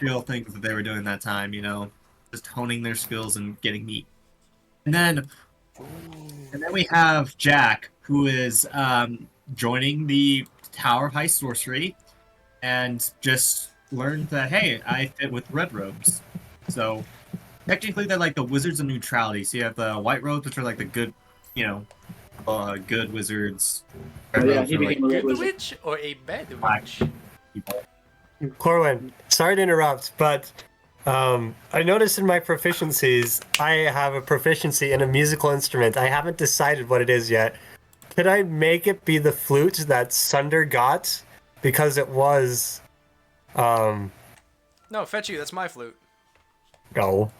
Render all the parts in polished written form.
real things that they were doing that time, just honing their skills and getting meat. And then we have Jack, who is joining the Tower of High Sorcery, and just learned that, hey, I fit with red robes. So technically, they're like the wizards of neutrality. So you have the white robes, which are like the good, good wizards. Red Oh, yeah, robes he are like became a red Good wizard. witch or a bad black witch? people. Corwin, sorry to interrupt, but I noticed in my proficiencies, I have a proficiency in a musical instrument. I haven't decided what it is yet. Could I make it be the flute that Sunder got? Because it was, um, No, fetch you. That's my flute. no.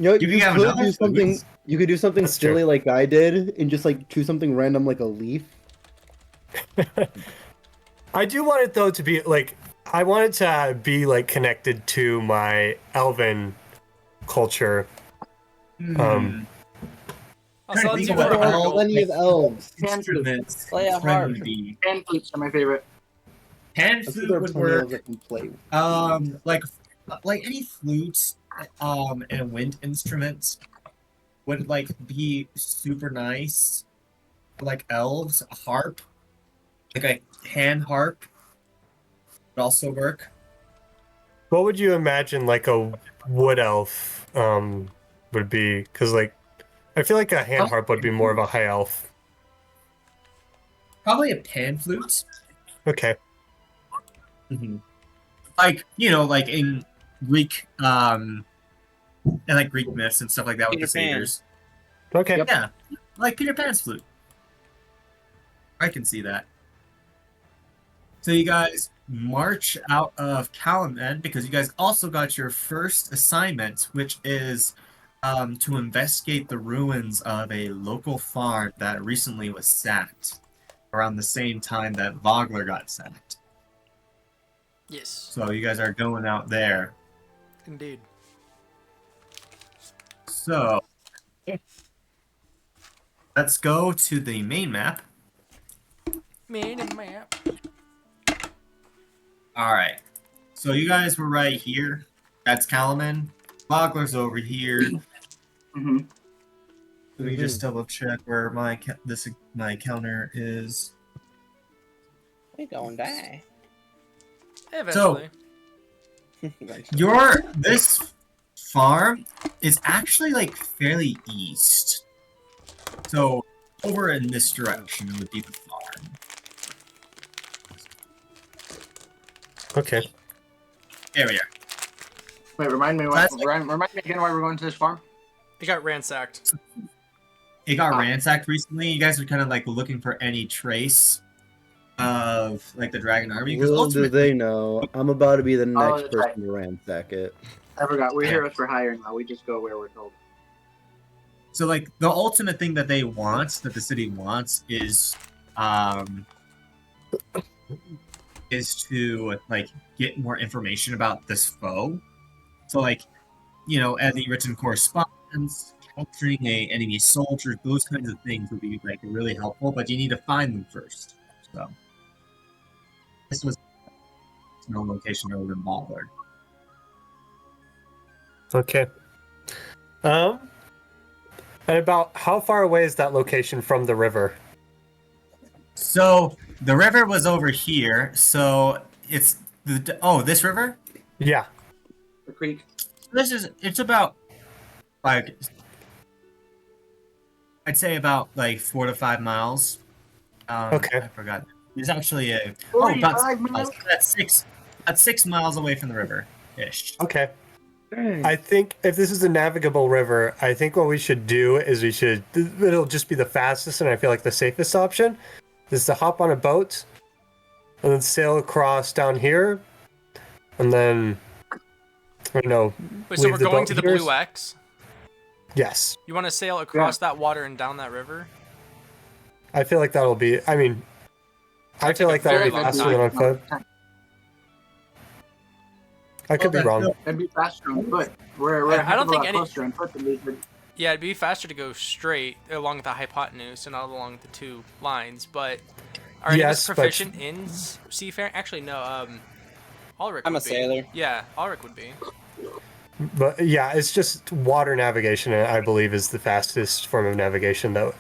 You can have could another do something. flute. You could do something That's silly true. like I did, and just like choose something random like a leaf. I do want it though to be like, I want it to be like connected to my elven culture. Hmm. Also, Trying let's to see think what of what There are elves- plenty of elves. instruments Play a friend harp. would be. Pan flutes are my favorite. Pan I'm sure flute there are would plenty of work. elves that can play. Like any flute, and wind instruments would like be super nice. Like elves, a harp, like a hand harp would also work. What would you imagine like a wood elf would be? Because like, I feel like a hand harp would be more of a high elf. Probably a pan flute. Okay. Like, like in Greek, and like Greek myths and stuff like that with Peter the Pan. satyrs. Okay. Yep. Yeah, like Peter Pan's flute. I can see that. So you guys march out of Calumet because you guys also got your first assignment, which is to investigate the ruins of a local farm that recently was sacked around the same time that Vogler got sacked. Yes, So you guys are going out there. indeed. So let's go to the main map. Mini map. All right. So you guys were right here. That's Calaman. Vogler's over here. Mm-hmm. Let me just double check where my counter is. We gonna die. Eventually. This farm is actually like fairly east. So over in this direction would be the farm. Okay. There we are. Wait, remind me again why we're going to this farm. It got ransacked. It got ransacked recently. You guys are kind of like looking for any trace of like the dragon army. Because Little do ultimately, they know, I'm about to be the next that's person right. to ransack it. I forgot. We're here for hire now. We just go where we're told. so like the ultimate thing that they want, that the city wants, is to like get more information about this foe. So like, as the written correspondence, capturing a enemy soldier, those kinds of things would be like really helpful. But you need to find them first. So this was no location other than Ballard. Okay. And about how far away is that location from the river? So the river was over here. So it's this river. Yeah. The creek. It's about like I'd say about like 4 to 5 miles. Okay. I forgot. There's actually about 45 miles? that's 6 miles away from the river ish. Okay. I think if this is a navigable river, I think what we should do is it'll just be the fastest and I feel like the safest option is to hop on a boat and then sail across down here and then, Wait, so leave we're the going boat to the here. Blue X? Yes. You want to sail across that water and down that river? I feel like that'll be, I feel like that'll very be long faster than on foot. I could be wrong. It'd be faster on foot. We're a I heck don't of a think lot any- closer on foot than we could. Yeah, it'd be faster to go straight along the hypotenuse and not along the two lines, but are any of us Yes, but- proficient in seafaring? Actually, no. Ulrich I'm would a be. sailor. Yeah, Ulrich would be. But yeah, it's just water navigation. I believe is the fastest form of navigation that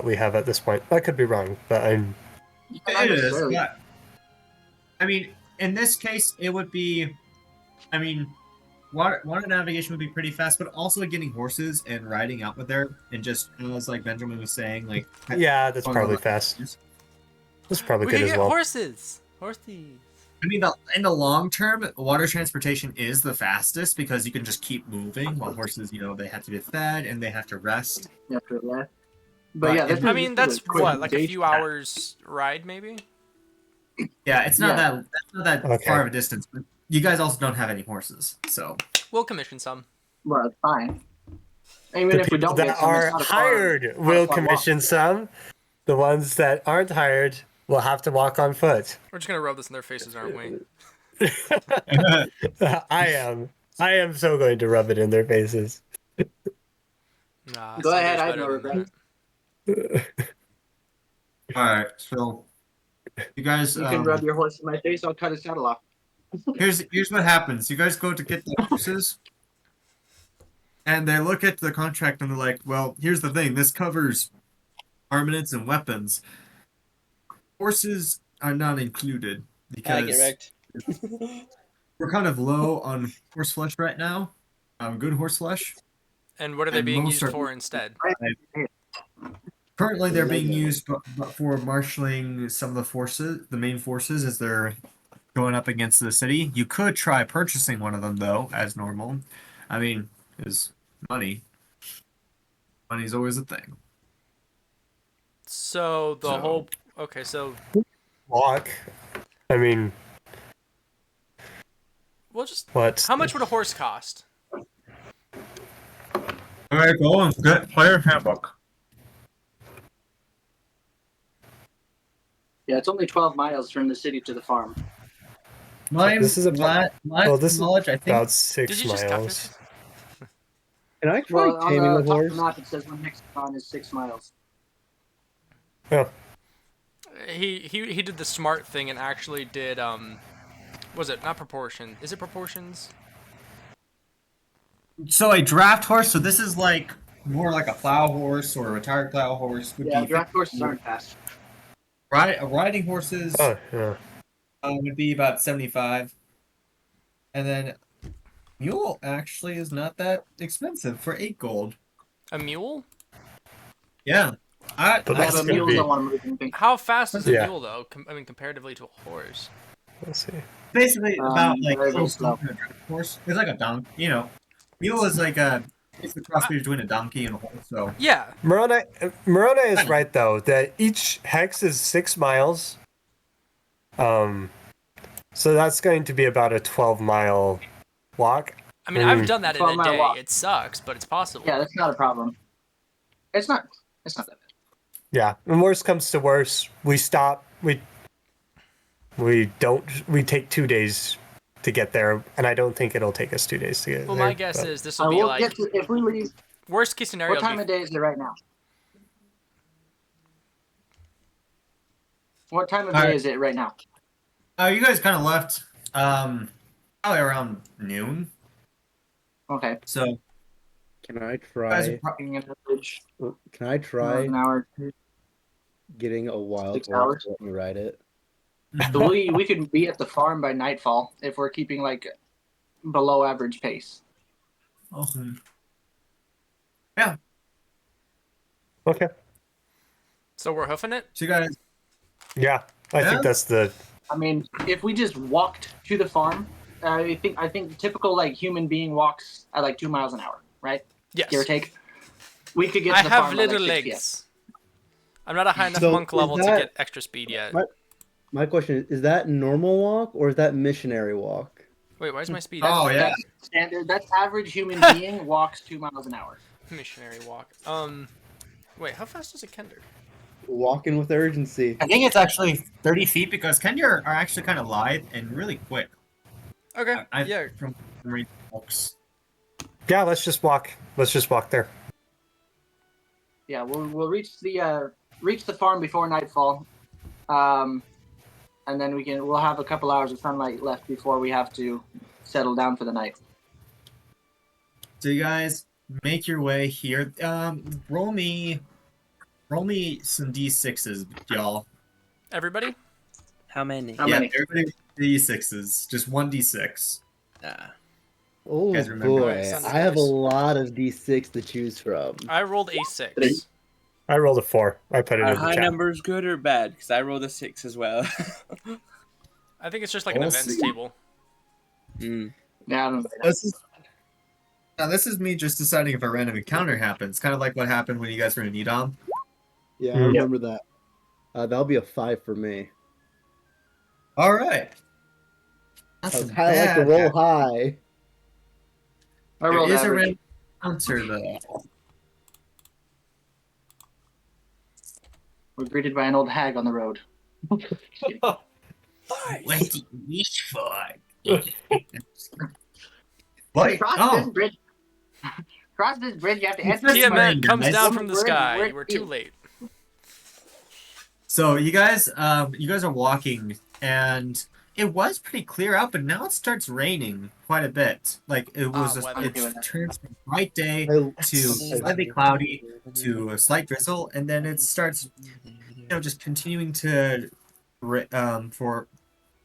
we have at this point. I could be wrong, but I'm. Not It is, necessarily. but I mean, in this case, it would be. I mean, water navigation would be pretty fast, but also getting horses and riding out with there, and just as like Benjamin was saying, like Yeah, that's going probably over- fast. That's probably We good could as get well. horses. Horses. I mean, in the long term, water transportation is the fastest because you can just keep moving while horses, they have to be fed and they have to rest. After that. But But yeah, if- this I is- mean, this is that's a quick what, like a update. few hours ride, maybe. Yeah, it's not Yeah. that's not that Okay. far of a distance. But you guys also don't have any horses, so We'll commission some. Well, it's fine. Even The if we people don't that get some, are it's not a far- hired not a will far walk. commission some. The ones that aren't hired will have to walk on foot. We're just gonna rub this in their faces, aren't we? I am so going to rub it in their faces. Nah, Go ahead, Sunday's I have better no than regrets. that. all right. So you guys, You can rub your horse in my face. I'll cut his saddle off. here's what happens. You guys go to get the horses, and they look at the contract and they're like, "Well, here's the thing. This covers armaments and weapons. Horses are not included I get because wrecked. we're kind of low on horse flesh right now. Good horse flesh. And what are they And being most used are- for instead? Currently, they're being used but for marshaling some of the forces, the main forces, as they're going up against the city. You could try purchasing one of them, though, as normal. I mean, is money. Money's always a thing. So the So- whole. Okay, so Walk. I mean, we'll just. what? How much would a horse cost? All right, go and get player handbook. Yeah, it's only 12 miles from the city to the farm. This is about- this is knowledge. I think About 6 Did you just cut miles. this? Can I try Well, on taming the a top of horse? the map, it says one hexagon is 6 miles. Oh, He did the smart thing and actually did was it not proportion? Is it proportions? so. A draft horse. So this is like more like a plow horse or a retired plow horse. Would Yeah, be draft horses aren't fast. riding horses. oh, yeah. Would be about 75. And then mule actually is not that expensive for 8 gold. A mule? Yeah. But Yeah, that's but gonna mules be- don't want to move anything. How fast is a Yeah. mule though? I mean, comparatively to a horse. Let's see. Basically about like very, very close slow. to a draft horse. It's like a donkey, Mule is like it's the cross between a donkey and a horse, so Yeah. Morona is right though that each hex is 6 miles. So that's going to be about a 12-mile walk. I mean, I've Mm. done that in a 12-mile day. walk. It sucks, but it's possible. Yeah, that's not a problem. It's not that bad. Yeah, and worst comes to worst, we stop. We take 2 days to get there, and I don't think it'll take us 2 days to get Well, there. my guess but- is this will be We'll like get to, if we leave, worst case scenario. what time It'll of be, day is it right now? What time of day Alright. is it right now? you guys kind of left probably around noon. Okay. So Can I you guys try? are pro- An average Can I try an hour. getting a wild 6 horse? hours? To let me ride it. So we could be at the farm by nightfall if we're keeping like below average pace. awesome. Okay. so we're hoofing it. So you guys Yeah, I Yeah? think that's the. I mean, if we just walked to the farm, I think typical like human being walks at like 2 miles an hour, right? Yes. Give or take. We could get I to the have farm by, little like 6 p.m. legs. I'm not a high enough So monk is level to that- get extra speed yet. My- My question is that normal walk or is that missionary walk? Wait, why is my speed? Oh, yeah. That's standard. That's average human being walks 2 miles an hour. Missionary walk. Wait, how fast is a kender? Walking with urgency. I think it's actually 30 feet because Kenya are actually kind of lithe and really quick. Okay. Yeah. From reading books. Yeah, let's just walk. Let's just walk there. Yeah, we'll reach the farm before nightfall. and then we'll have a couple hours of sunlight left before we have to settle down for the night. So you guys make your way here. Roll me some d6s, y'all. Everybody? How many? How Yeah, many? everybody d6s. Just one d6. Oh guys remember boy, Sun I have a Stars? lot of D6 to choose from. I rolled a 6. I rolled a 4. I put it Are in the high chat. numbers good or bad? Because I rolled a 6 as well. I think it's just like an We'll events see. table. Mm. Yeah, I don't know. This is me just deciding if a random encounter happens. Kind of like what happened when you guys were in Edom. Yeah, I Mm. remember that. That'll be a 5 for me. All right. That's I like to roll high. I There rolled is a average. random encounter though. We're greeted by an old hag on the road. What do you wish for? What? Cross this Oh, bridge. Cross this bridge. You have to It's enter. this the- way. Tiamat comes guys. down from the We're- sky. we're- You were too late. so you guys are walking, and it was pretty clear out, but now it starts raining quite a bit. Like it was, weather. it turns from bright day I- to slightly cloudy to a slight drizzle, and then it starts, just continuing to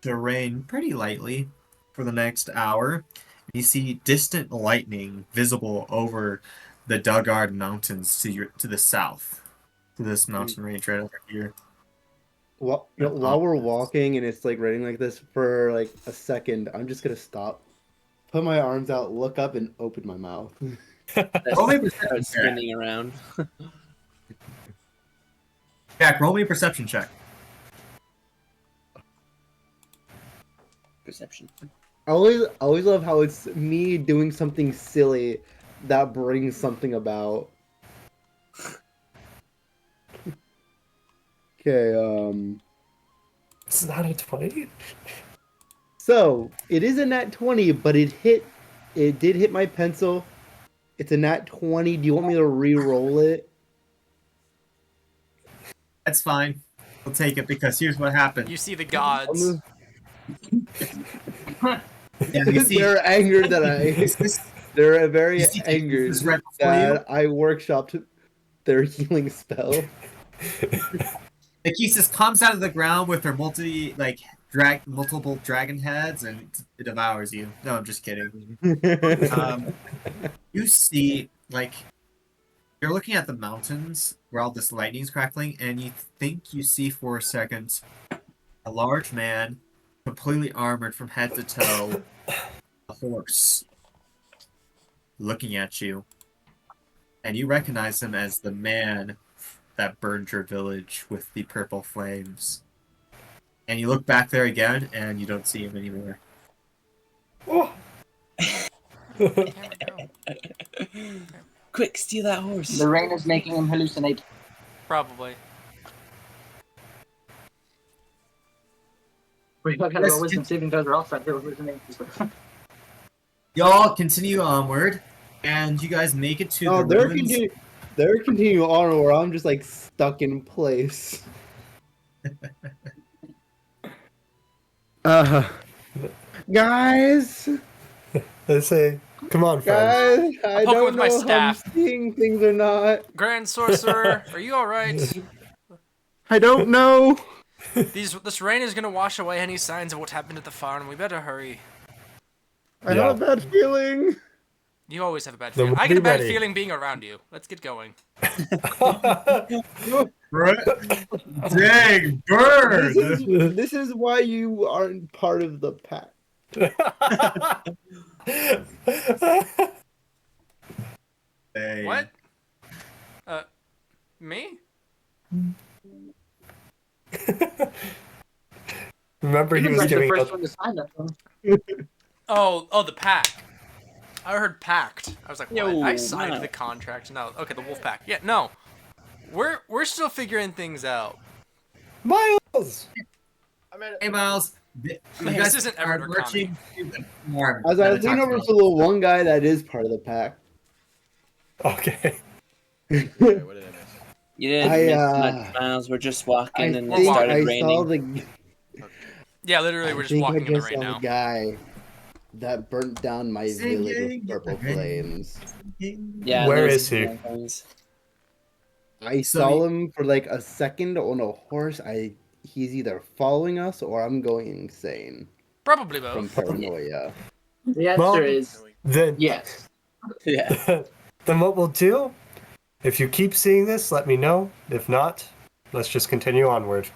rain pretty lightly for the next hour. You see distant lightning visible over the Dugard Mountains to the south, to this mountain range right over here. While we're walking and it's like raining like this for like a second, I'm just gonna stop, put my arms out, look up, and open my mouth. Roll me a perception Start check. spinning around. Jack, roll me a perception check. Perception. I always love how it's me doing something silly that brings something about. Okay, It's not a 20? so it is a nat 20, but it did hit my pencil. It's a nat 20. Do you want me to re-roll it? That's fine. We'll take it because here's what happened. You see the gods. Yeah, you see, They're angered that this- they're very you see angered this right before you? that I workshopped their healing spell. Akesis comes out of the ground with her multiple dragon heads, and it devours you. No, I'm just kidding. You see, you're looking at the mountains where all this lightning's crackling, and you think you see for a second a large man, completely armored from head to toe, a horse, looking at you. And you recognize him as the man that burned your village with the purple flames. And you look back there again, and you don't see him anymore. Oh. Quick, steal that horse. The rain is making him hallucinate. Probably. We got to roll wisdom saving throws or else that hallucinate. Y'all continue onward, and you guys make it to Oh, the ruins. they're continuing on where I'm just like stuck in place. Guys, They say, come on, friends. guys, I poke it don't with my know if I'm staff. seeing things or not. Grand Sorcerer, are you alright? I don't know. This rain is gonna wash away any signs of what happened at the farm. We better hurry. I have a bad feeling. You always have a bad Then feeling. we'll I get a be bad ready. feeling being around you. Let's get going. Right? Dang, bird! This is why you aren't part of the pack. Dang. What? Me? Remember, he was the giving first out. one to sign that one. Oh, the pack. I heard pact. I was like, what? Yo, I signed no. the contract. No. Okay, the wolf pack. Yeah, no. We're still figuring things out. Miles! Hey, Miles. You This guys isn't are Everret marching to the farm. As I that lean talked over about. to the one guy that is part of the pack. Okay. Wait, what did I miss? You didn't I, miss much, Miles. We're just walking and it think started I raining. saw the. Yeah, literally, I we're just think I walking in the just rain saw now. the guy that burnt down my village with purple flames. Yeah, Where there's is he? flames. I So saw him for like a second on a horse. He's either following us or I'm going insane Probably from both. paranoia. The answer Well, is Then, yes. Yeah. then what we'll do, if you keep seeing this, let me know. If not, let's just continue onward.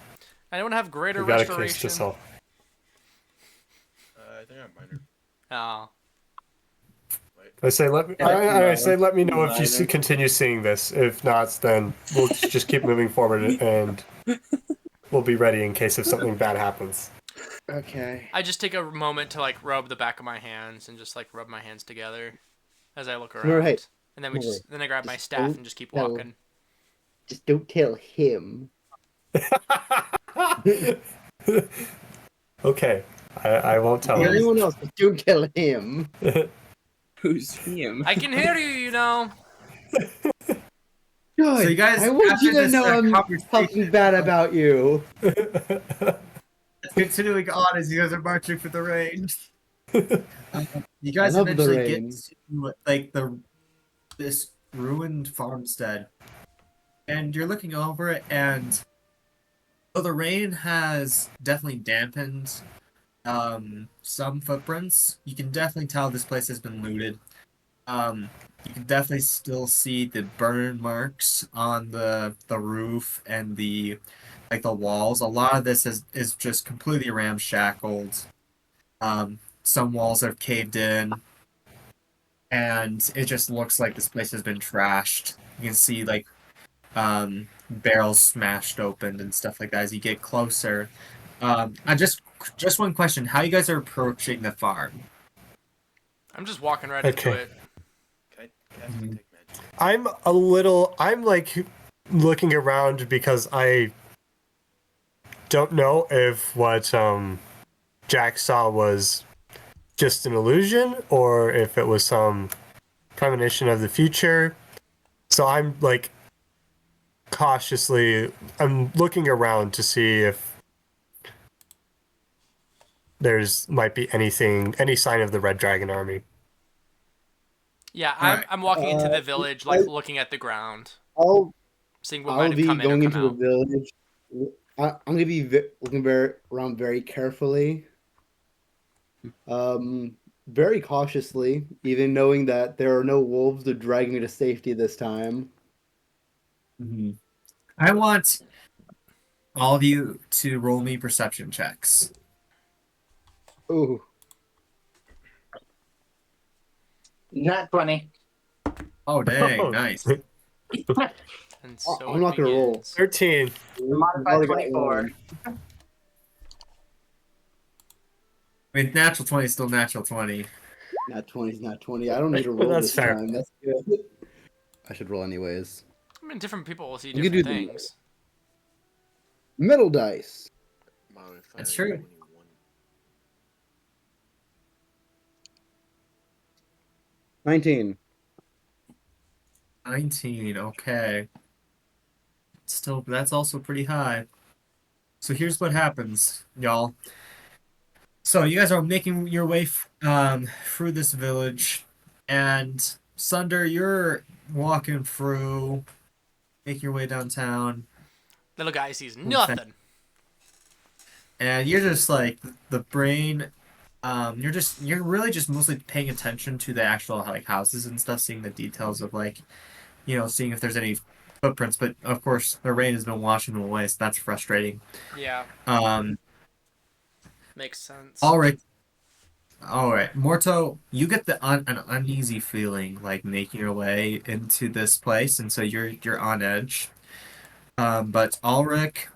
Anyone have greater We got a case to restoration? solve. I think I'm minor. Oh. I say let me. I say let me know if you see, continue seeing this. If not, then we'll just keep moving forward and we'll be ready in case if something bad happens. Okay. I just take a moment to like rub the back of my hands and just like rub my hands together as I look Remember, around. hey, And then we remember, just then I grab my just staff don't and just keep tell- walking. Just don't tell him. Okay, I won't tell him. Anyone else, just don't tell him. Who's him? I can hear you, you know. Good. So you guys, I want you after to this know I'm conversation, talking bad about you. continuing on as you guys are marching for the rain. You guys I love the eventually rain. get to like this ruined farmstead, and you're looking over it, and the rain has definitely dampened some footprints. You can definitely tell this place has been looted. You can definitely still see the burn marks on the roof and the walls. A lot of this is just completely ramshackled. Some walls have caved in, and it just looks like this place has been trashed. You can see barrels smashed open and stuff like that as you get closer. I just one question: how you guys are approaching the farm? I'm just walking right Okay. into it. Can I cast detect magic? I'm like looking around because I don't know if what Jack saw was just an illusion or if it was some premonition of the future. So I'm like I'm looking around to see if might be any sign of the Red Dragon army. Yeah, Alright. I'm walking into the village, like I- looking at the ground, I'll seeing what might I'll have be come in or going come into the out. village. I'm gonna be looking around very carefully, very cautiously, even knowing that there are no wolves to drag me to safety this time. I want all of you to roll me perception checks. Ooh, Not 20. Oh dang, nice. And so I'm not gonna roll. begins. 13. we've Modified already got 24. one. I mean, natural 20 is still natural 20. Not 20 is not 20. I don't need to roll That's this fair. time. That's good. I should roll anyways. I mean, different people will see We could different do the- things. Metal dice. Modified That's true. 21. 19. 19, okay. Still, that's also pretty high. So here's what happens, y'all. So you guys are making your way through this village, and Sunder, you're walking through, making your way downtown, Little guy sees nothing. and you're just like the brain. You're really just mostly paying attention to the actual like houses and stuff, seeing the details of seeing if there's any footprints. But of course, the rain has been washing them away, so that's frustrating. Yeah, Um, makes sense. all right, Morto, you get an uneasy feeling like making your way into this place, and so you're on edge. But Ulrich,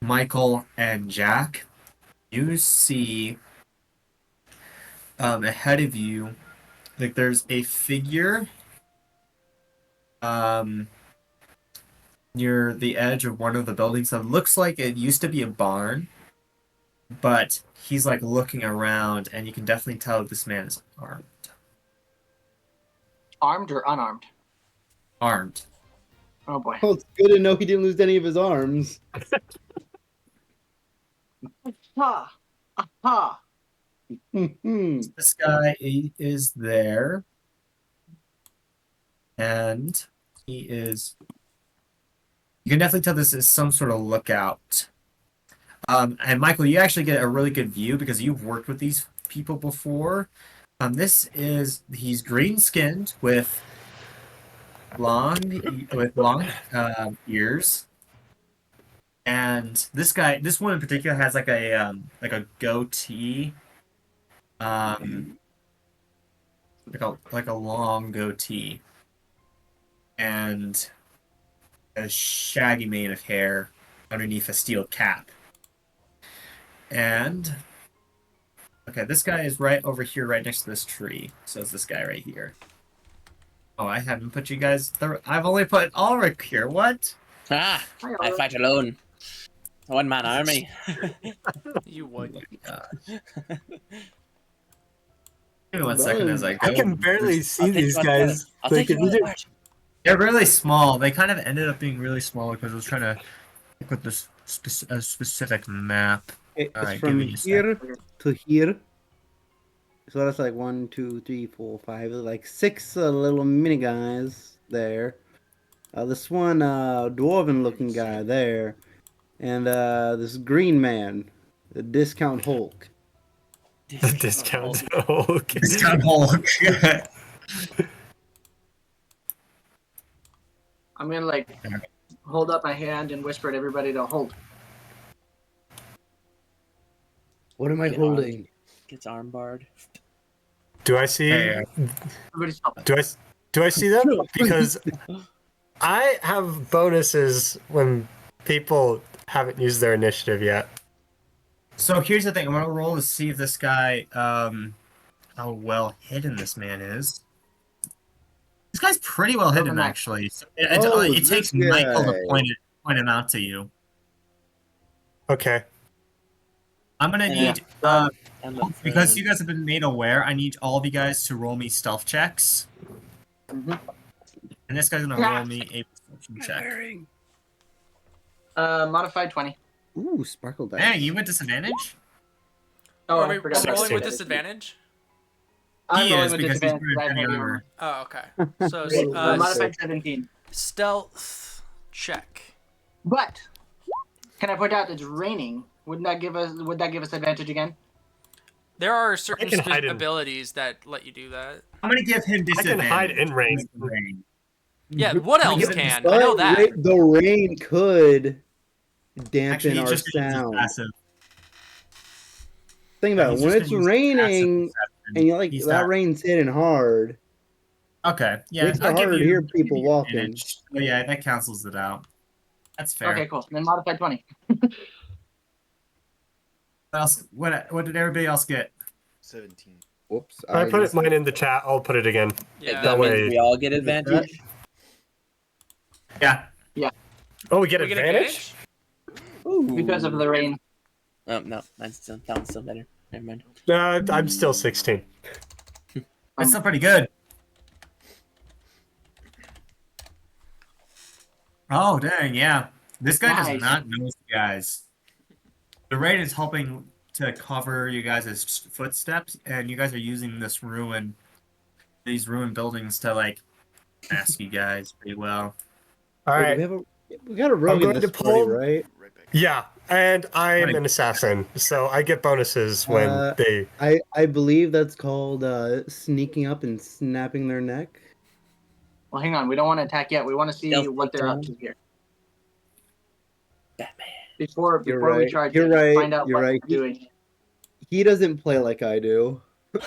Michael, and Jack, you see ahead of you, like there's a figure near the edge of one of the buildings that looks like it used to be a barn, but he's like looking around, and you can definitely tell this man is armed. Armed or unarmed? Armed. Oh boy. Well, it's good to know he didn't lose any of his arms. Aha! Aha! This guy is there, and he is. You can definitely tell this is some sort of lookout. And Michael, you actually get a really good view because you've worked with these people before. He's green skinned with long ears, and this one in particular has like a goatee, like a long goatee, and a shaggy mane of hair underneath a steel cap. And okay, this guy is right over here, right next to this tree. So is this guy right here. Oh, I haven't put you guys. I've only put Ulrich here. What? Ah, Hi, I Ulrich. fight alone. A one-man army. You would. Give me 1 second as I go. I can barely see I'll take these one guys. part. I'll Like, take if you one did- part. They're really small. They kind of ended up being really small because I was trying to pick with this a specific map. It's Alright, from give me a sec. here to here. So that's like 1, 2, 3, 4, 5, like 6 little mini guys there. This one dwarven looking guy there, and this green man, the discount Hulk. discount. Oh, okay. Discount Hulk. I'm gonna like hold up my hand and whisper to everybody to hold. What am I Get holding? Gets armbarred. Do I see? Hey, Everybody stop. Do I see them? Because I have bonuses when people haven't used their initiative yet. So here's the thing. I'm gonna roll to see if this guy, how well hidden this man is. This guy's pretty well hidden, nice. actually. So Oh, it takes this Michael to guy. point him out to you. Okay. I'm gonna Yeah. need, And let's, because you guys have been made aware, I need all of you guys to roll me stealth checks. Mhm. And this guy's gonna roll me a perception check. Modified 20. Ooh, sparkle dice. Hey, you at disadvantage? Oh, Are I we forgot. rolling with that. disadvantage? I'm He rolling is with because he's disadvantage because I wearing have heavy heavy armor. armor. Oh, okay. So Modified 17. stealth check. But can I point out it's raining? Would that give us advantage again? There are certain can hide in- abilities that let you do that. I'm gonna give him I disadvantage. can hide in rain. because of the rain. Yeah, what else give it can? But I know that. the rain could dampen Actually, our just sound. passive. Think about it. He's When just it's gonna use passive raining perception. and you like He's that not- rain's hitting hard, Okay, yeah, makes it I'll give harder to you. hear I'll give people you walking. advantage. Oh, yeah, that cancels it out. That's fair. Okay, cool. Then modified 20. What else? What did everybody else get? 17. whoops. I put just- mine in the chat. I'll put it again. Yeah. that way- means we all get advantage. Yeah. Oh, we get We get advantage? Ooh. Because of the rain. Oh no, that sounds still better. Never mind. I'm still 16. That's still pretty good. Oh, dang, yeah. This guy Nice. does not know you guys. The rain is helping to cover you guys' footsteps, and you guys are using these ruined buildings to, like, mask you guys pretty well. All Wait, right. we got a rogue in going this to party, pull- right? Right back. Yeah, and I'm Right. an assassin, so I get bonuses when Uh, they. I believe that's called sneaking up and snapping their neck. Well, hang on. We don't want to attack yet. We want to see Stealth what they're up takedown. to here. Batman. Before You're we right. charge, You're in, right. find out You're what right. they're doing. He doesn't play like I do.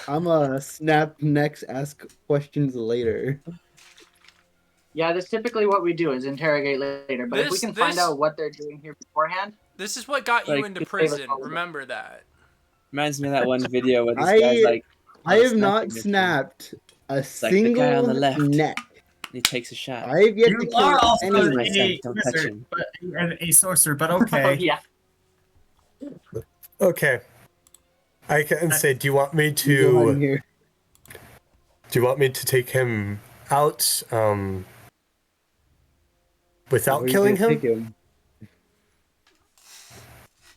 I'm a snap necks, ask questions later. Yeah, that's typically what we do is interrogate later. But if we This- can find this- out what they're doing here beforehand, This is what got you Like, into good prison. favorite Remember that. Reminds me of that one video where this I- guy's like, I have not snapping at you. snapped a like the guy on single the left. neck. and he takes a shot. I've yet to You kill are also anyone. my son, a don't touch wizard, him. and a sorcerer, but oh, okay. yeah. Okay. I can say, do you want me Go to? on here. Do you want me to take him out without Where you killing gonna him? take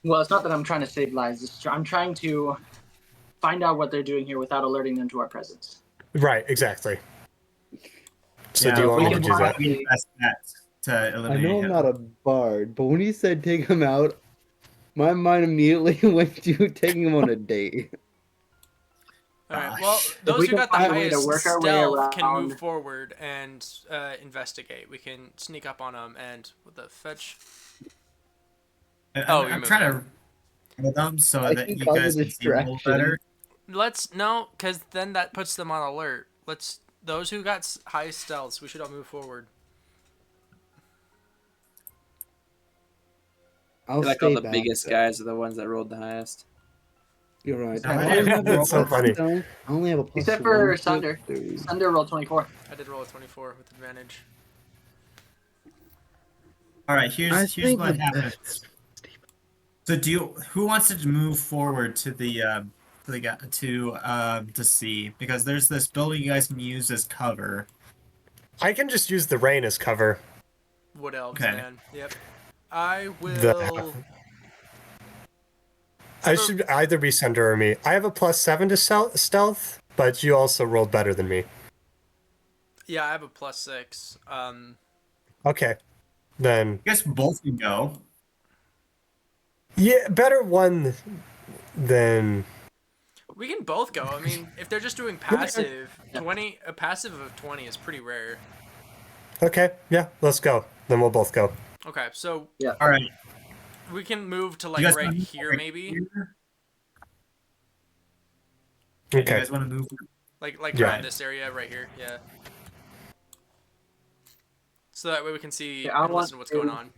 Well, it's not that I'm trying to save lives. I'm trying to find out what they're doing here without alerting them to our presence. Right, exactly. So Yeah, do you we want me can to do that? possibly- Be the best bet to I eliminate know I'm him. not a bard, but when he said take him out, my mind immediately went to taking him on a date. All right. Ah, Well, shit. those we who can got the find a way to highest work our way stealth can move around- forward and investigate. We can sneak up on them and with the fetch. I'm trying to with them so I that can you cause a guys can see a little better. Let's no, because then that puts them on alert. Let's those who got high stealths. We should all move forward. I I'll feel like stay all the back, biggest though. guys are the ones that rolled the highest. You're right. No, I I only have a That's so plus funny. stealth. I only have a plus Except for 1 Sunder. dexterity. Sunder rolled 24. I did roll a 24 with advantage. All right, I here's think what the happens. best- So who wants to move forward to to see, because there's this building you guys can use as cover. I can just use the rain as cover. Wood elves, Okay. man. Yep. I The- will. I should either be Sunder or me. I have a +7 to stealth, but you also rolled better than me. Yeah, I have a +6. Okay. Then, You guys both can go. yeah, better one than... We can both go. I mean, if they're just doing passive, a passive of 20 is pretty rare. Okay, yeah, let's go. Then we'll both go. Okay, so All right. we can move to You like guys right wanna move here, right maybe. here? You Okay. guys want to move? Like Yeah. around this area right here. Yeah. So that way we can see Yeah, I and want listen to what's going to- on.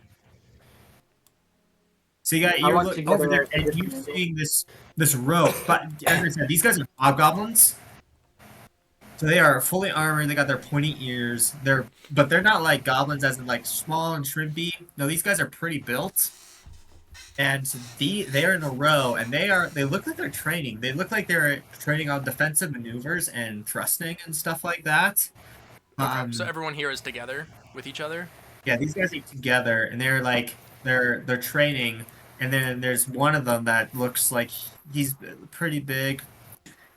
So you're want to over get there, a- and you're seeing this row. But as I said, these guys are hobgoblins. So they are fully armored. They got their pointy ears. But they're not like goblins, as in like small and shrimpy. No, these guys are pretty built. And they're in a row, and they look like they're training. They look like they're training on defensive maneuvers and thrusting and stuff like that. Okay, so everyone here is together with each other. Yeah, these guys are together, and they're training. And then there's one of them that looks like he's pretty big,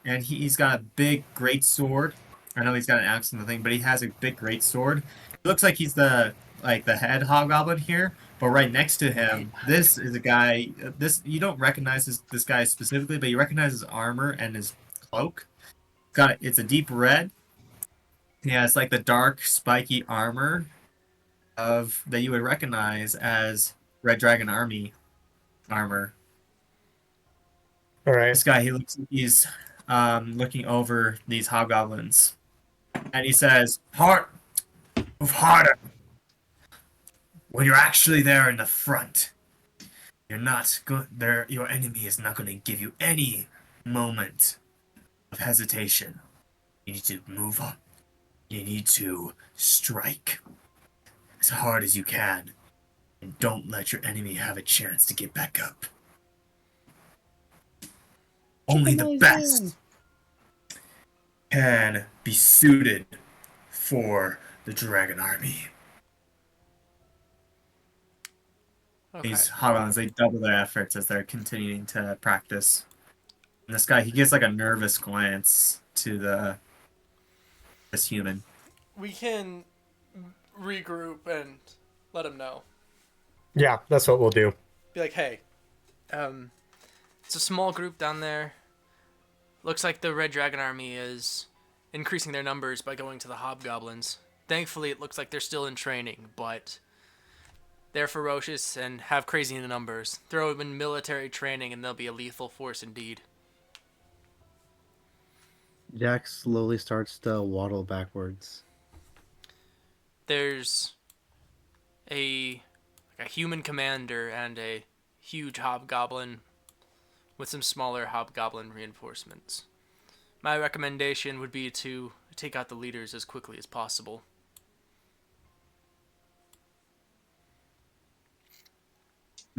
and he's got a big great sword. I know he's got an axe and the thing, but he has a big great sword. It looks like he's the head hobgoblin here. But right next to him, this is a guy. You don't recognize this guy specifically, but you recognize his armor and his cloak. It's a deep red. Yeah, it's like the dark, spiky armor that you would recognize as Red Dragon Army armor. All right. This guy, he looks like he's looking over these hobgoblins, and he says, move harder. When you're actually there in the front, you're not there. Your enemy is not going to give you any moment of hesitation. You need to move up. You need to strike as hard as you can, and don't let your enemy have a chance to get back up. Only the best can be suited for the Dragon Army. Okay. These Hogons, they double their efforts as they're continuing to practice. And this guy, he gives like a nervous glance to this human. We can regroup and let them know. Yeah, that's what we'll do. Be like, hey, it's a small group down there. Looks like the Red Dragon Army is increasing their numbers by going to the Hobgoblins. Thankfully, it looks like they're still in training, but they're ferocious and have crazy numbers. Throw them in military training and they'll be a lethal force indeed. Jack slowly starts to waddle backwards. There's a human commander and a huge hobgoblin with some smaller hobgoblin reinforcements. My recommendation would be to take out the leaders as quickly as possible.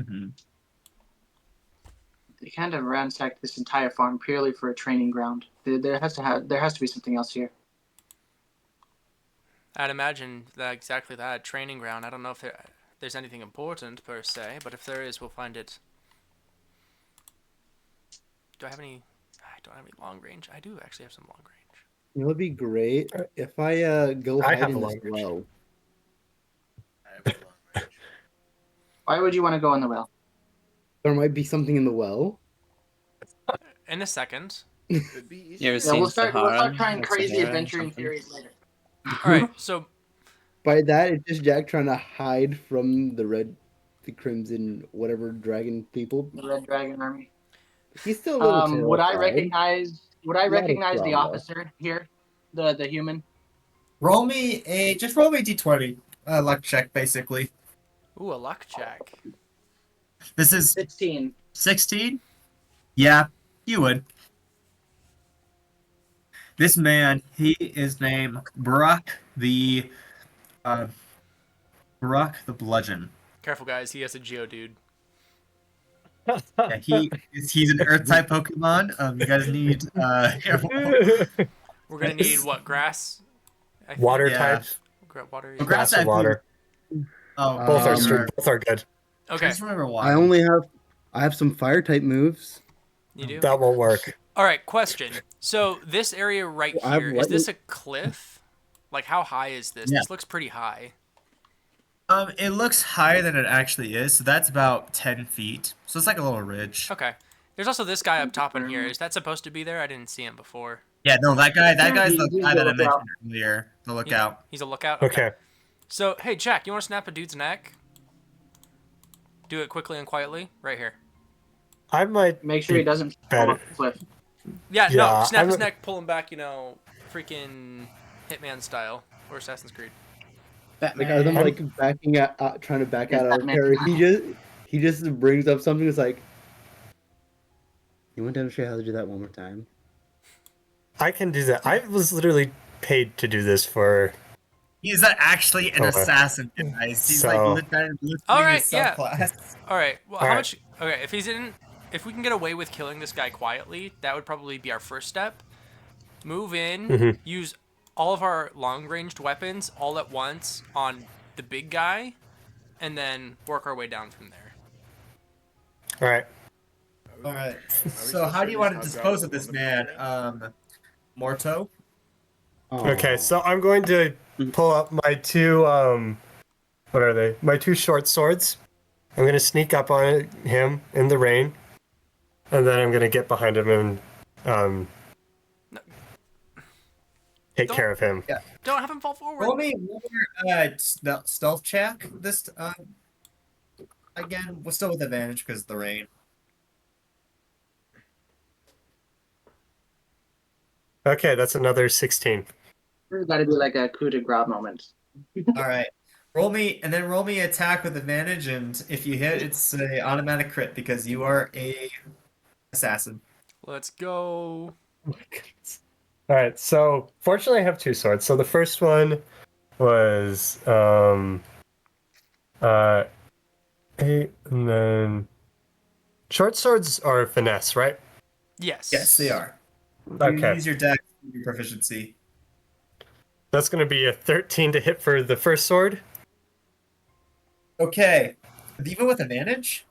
Mm-hmm. They kind of ransacked this entire farm purely for a training ground. There has to be something else here. I'd imagine that exactly that, training ground. I don't know if there's anything important per se, but if there is, we'll find it. Do I have any? I don't have any long range. I do actually have some long range. It would be great if I go I hide have in a this long range. well. I have a long range. Why would you want to go in the well? There might be something in the well. In a second. It'd be easy. You ever Yeah, seen we'll start Sahara? trying Or crazy Sahara or adventuring something? theories later. All right. So By that, it's just Jack trying to hide from the crimson, whatever dragon people. The Red Dragon Army. He's still a little Would I terrified. recognize the trauma. officer here? The human? Roll me a d20 luck check, basically. ooh, a luck check. This is 16. 16. Yeah, you would. This man, he is named uh, Burak the Bludgeon. Careful, guys. He has a Geodude. Yeah, he's an Earth type Pokemon. You guys need We're gonna need what? Grass. I think? Water Yeah. types, Water. Well, Yeah. grass grass and type water. Oh, Both are Um, both are good. Okay. Just remember water. I have some fire type moves. You do. That won't work. All right. Question. So this area right I have here, is this a lightning. cliff? Like how high is this? Yeah. This looks pretty high. It looks higher than it actually is, so that's about 10 feet. So it's like a little ridge. Okay. There's also this guy up top in here. Is that supposed to be there? I didn't see him before. Yeah, no, that guy's the He's guy the that I lookout. mentioned earlier. The lookout. He's a lookout. Okay. So hey, Jack, you want to snap a dude's neck? Do it quickly and quietly, right here. I might. Make sure he doesn't fall Better. off the cliff. Yeah, no, Yeah, snap his I'm- neck, pull him back, freaking Hitman style or Assassin's Creed. Like as I'm like backing out, trying to back out of terror, he just brings up something. It's like, you want to demonstrate how to do that one more time? I can do that. I was literally paid to do this for. He's actually an Okay. assassin, guys. He's So- like literally All right, his yeah. subclass. All right. Well, All how right. much? Okay, if we can get away with killing this guy quietly, that would probably be our first step. Move in, Mhm. use all of our long-ranged weapons all at once on the big guy, and then work our way down from there. All right. All right. So supposed how to do you use want to hobgoblins dispose of this on the man, building? Morto? Okay, so I'm going to pull up my two what are they? My two short swords. I'm gonna sneak up on him in the rain, and then I'm gonna get behind him and take Don't- care of him. Don't have him fall forward. Roll me more stealth check. This again, we're still with advantage because of the rain. Okay, that's another 16. There's got to be like a coup de grace moment. All right. Roll me attack with advantage, and if you hit, it's an automatic crit because you are a assassin. Let's go. All right, so fortunately I have two swords. So the first one was 8, and then short swords are finesse, right? Yes. Yes, they are. You Okay, use your dex, your proficiency. that's gonna be a 13 to hit for the first sword. Okay. Even with advantage?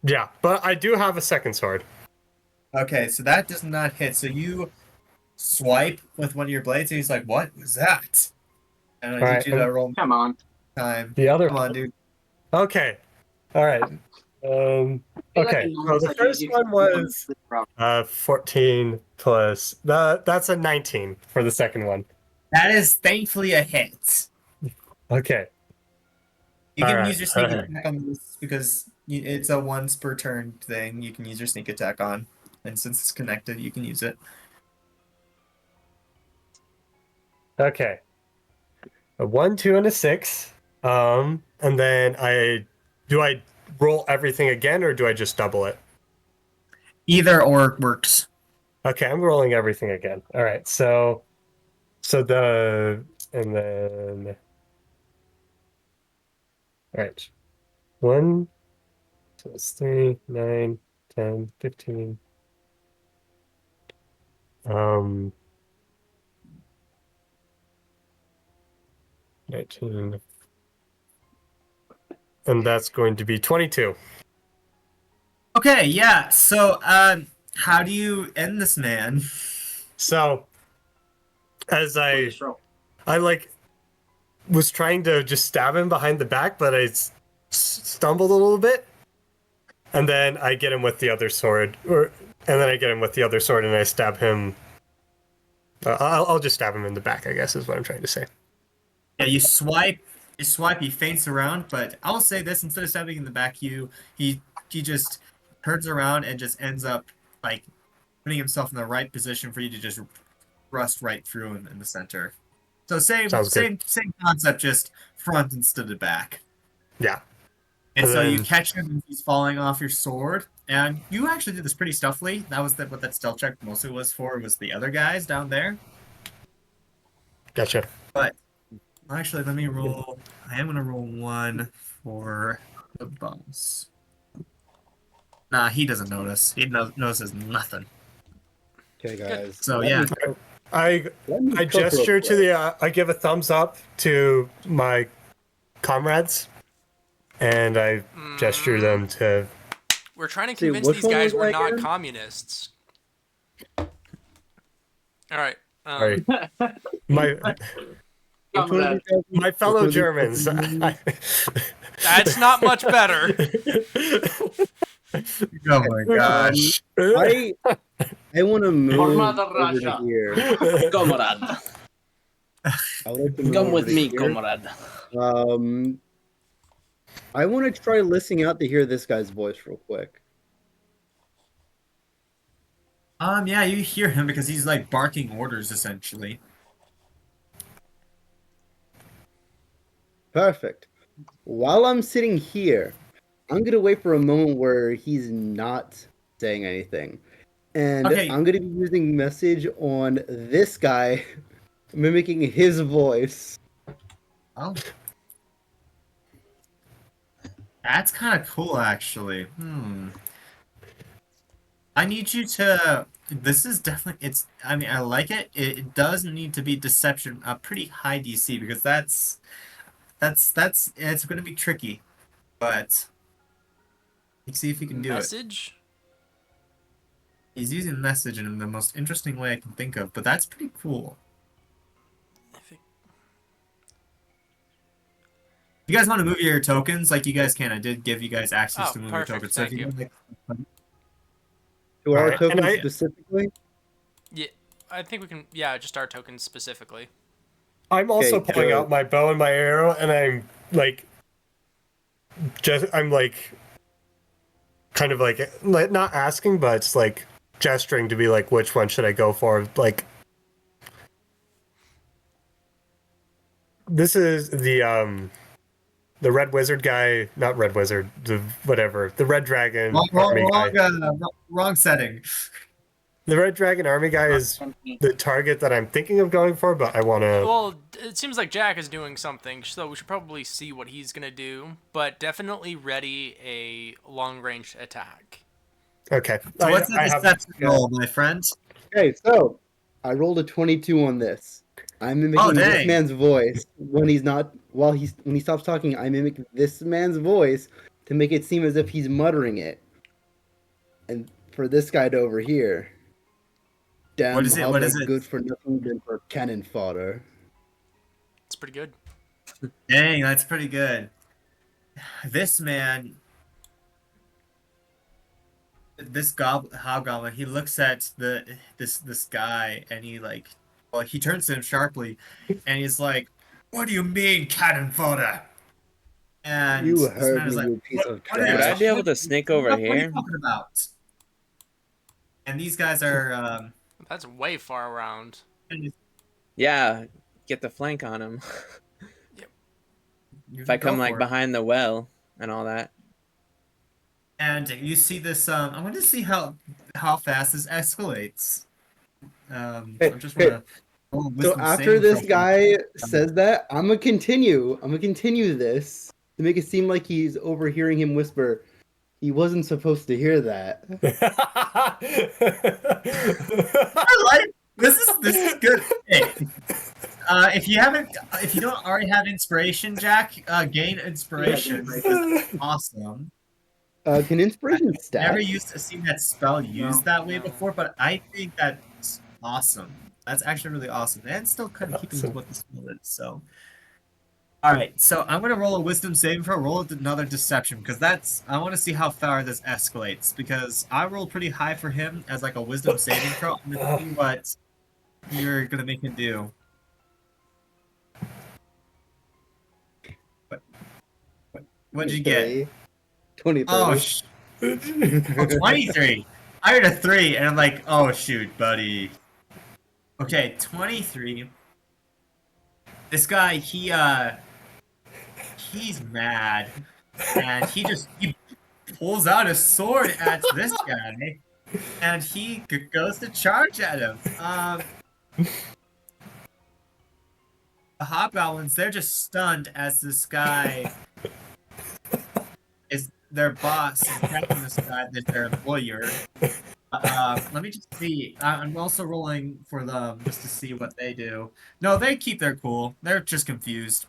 Yeah, but I do have a second sword. Okay, so that does not hit. So you swipe with one of your blades, and he's like, "What was that?" And I need Alright, you to roll Come on. time. The other Come on, dude. Okay. All right. Okay. So the first one was 14 plus that's a 19 for the second one. That is thankfully a hit. Okay. You can Alright, use your sneak okay. attack on this because it's a once per turn thing. You can use your sneak attack on, and since it's connected, you can use it. Okay. A 1, 2, and a 6. And then I roll everything again or do I just double it? Either or works. Okay, I'm rolling everything again. All right. So and then all right. 1, so it's 3, 9, 10, 15. 19. And that's going to be 22. Okay, yeah. So how do you end this man? So, as I like was trying to just stab him behind the back, but I stumbled a little bit, and then I get him with the other sword, and I stab him. I'll just stab him in the back, I guess, is what I'm trying to say. Yeah, you swipe, he feints around, but I'll say this: instead of stabbing in the back, he just turns around and just ends up like putting himself in the right position for you to just thrust right through in the center. So same concept, just front instead of back. Yeah. And so you catch him and he's falling off your sword. And you actually did this pretty stealthily. That was what that stealth check mostly was for, was the other guys down there. Gotcha. But actually, let me roll. I am going to roll 1 for the boss. Nah, he doesn't notice. He notices nothing. Okay, guys. So, yeah. I gesture to the. I give a thumbs up to my comrades, and I gesture them to. We're trying to convince these guys we're not communists. All right. Sorry. My fellow Germans. That's not much better. Oh my gosh. I want to move Armada over to Russia. here. Comrade. I would like to move Come over with to me, here. comrade. I want to try listening out to hear this guy's voice real quick. Yeah, you hear him because he's like barking orders essentially. Perfect. While I'm sitting here, I'm gonna wait for a moment where he's not saying anything, and Okay. I'm gonna be using message on this guy, mimicking his voice. Oh. That's kind of cool, actually. I need you to. This is definitely. I mean, I like it. It does need to be deception, a pretty high DC, because that's. It's going to be tricky, but let's see if he can do it. Message? He's using message in the most interesting way I can think of, but that's pretty cool. You guys want to move your tokens? Like you guys can. I did give you guys access to move your tokens. So if you want, To our Alright, tokens and I- specifically. Yeah, I think we can. Yeah, just our tokens specifically. I'm also Okay, pulling good. out my bow and my arrow, and I'm like, kind of like not asking, but it's like gesturing to be like, which one should I go for? Like, this is the red wizard guy, not red wizard, the red dragon army guy. wrong setting. The red dragon army guy is the target that I'm thinking of going for, but I want to. Well, it seems like Jack is doing something, so we should probably see what he's gonna do. But definitely ready a long-range attack. Okay. So what's the deception roll, my friend? Okay, so I rolled a 22 on this. I'm mimicking this dang. man's voice when he's not. When he stops talking, I mimic this man's voice to make it seem as if he's muttering it. And for this guy to overhear. Damn, What is it? how What they is it? good for nothing than for cannon fodder. It's pretty good. Dang, that's pretty good. This man, this hobgoblin, he looks at this guy and he he turns to him sharply, and he's like, "What do you mean, cannon fodder?" And You this heard man is me, like, you piece of "What is Would I trash." be able to sneak over What are you here? talking about?" And these guys are That's way far around. Yeah, get the flank on him. you If I can come go like for it. behind the well and all that. And you see this. I want to see how fast this escalates. I just want to. So after this guy says that, I'm gonna continue. I'm gonna continue this to make it seem like he's overhearing him whisper. He wasn't supposed to hear that. This is good. Hey, if you don't already have inspiration, Jack, gain inspiration. This is awesome. Can inspiration stack? Never used to see that spell used that way no. before, but I think that's awesome. That's actually really awesome, and still kind of keeping with what the spell is. So, all right. So I'm gonna roll a Wisdom saving throw. Roll another Deception because I want to see how far this escalates because I rolled pretty high for him as like a Wisdom saving throw. I'm gonna see what you're gonna make him do. What'd you get? 23. Oh, 23. I heard a 3, and I'm like, oh, shoot, buddy. Okay, 23. This guy, he's mad. And he pulls out a sword at this guy, and he goes to charge at him. The hobgoblins, they're just stunned as this guy is their boss, is attacking this guy that's their employer. Let me just see. I'm also rolling for them just to see what they do. No, they keep their cool. They're just confused.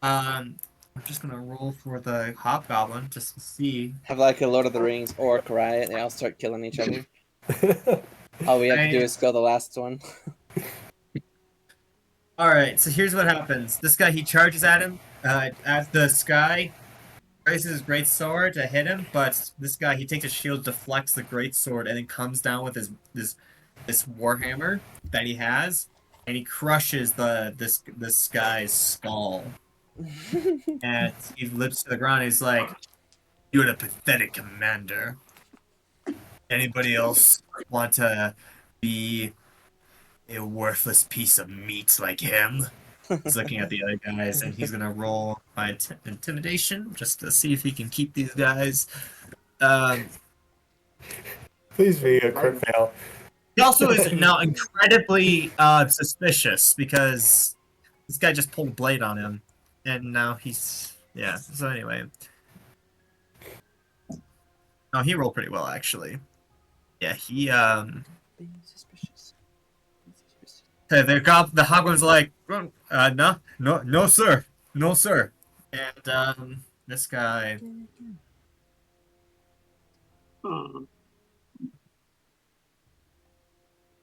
I'm just gonna roll for the hobgoblin just to see. Have like a Lord of the Rings orc riot. They all start killing each other. All we have to do is kill the last one. All right, so here's what happens. This guy, he charges at him. At the sky, raises his great sword to hit him, but this guy, he takes his shield, deflects the great sword, and then comes down with this warhammer that he has, and he crushes this guy's skull. And he lips to the ground. And he's like, "You're a pathetic commander. Anybody else want to be a worthless piece of meat like him?" He's looking at the other guys, and he's gonna roll my intimidation just to see if he can keep these guys. Please be a crit fail. He also is now incredibly suspicious because this guy just pulled a blade on him, and now he's So anyway, no, he rolled pretty well actually. Yeah, he Being suspicious. The hobgoblin's like, no, sir, no, sir. And this guy,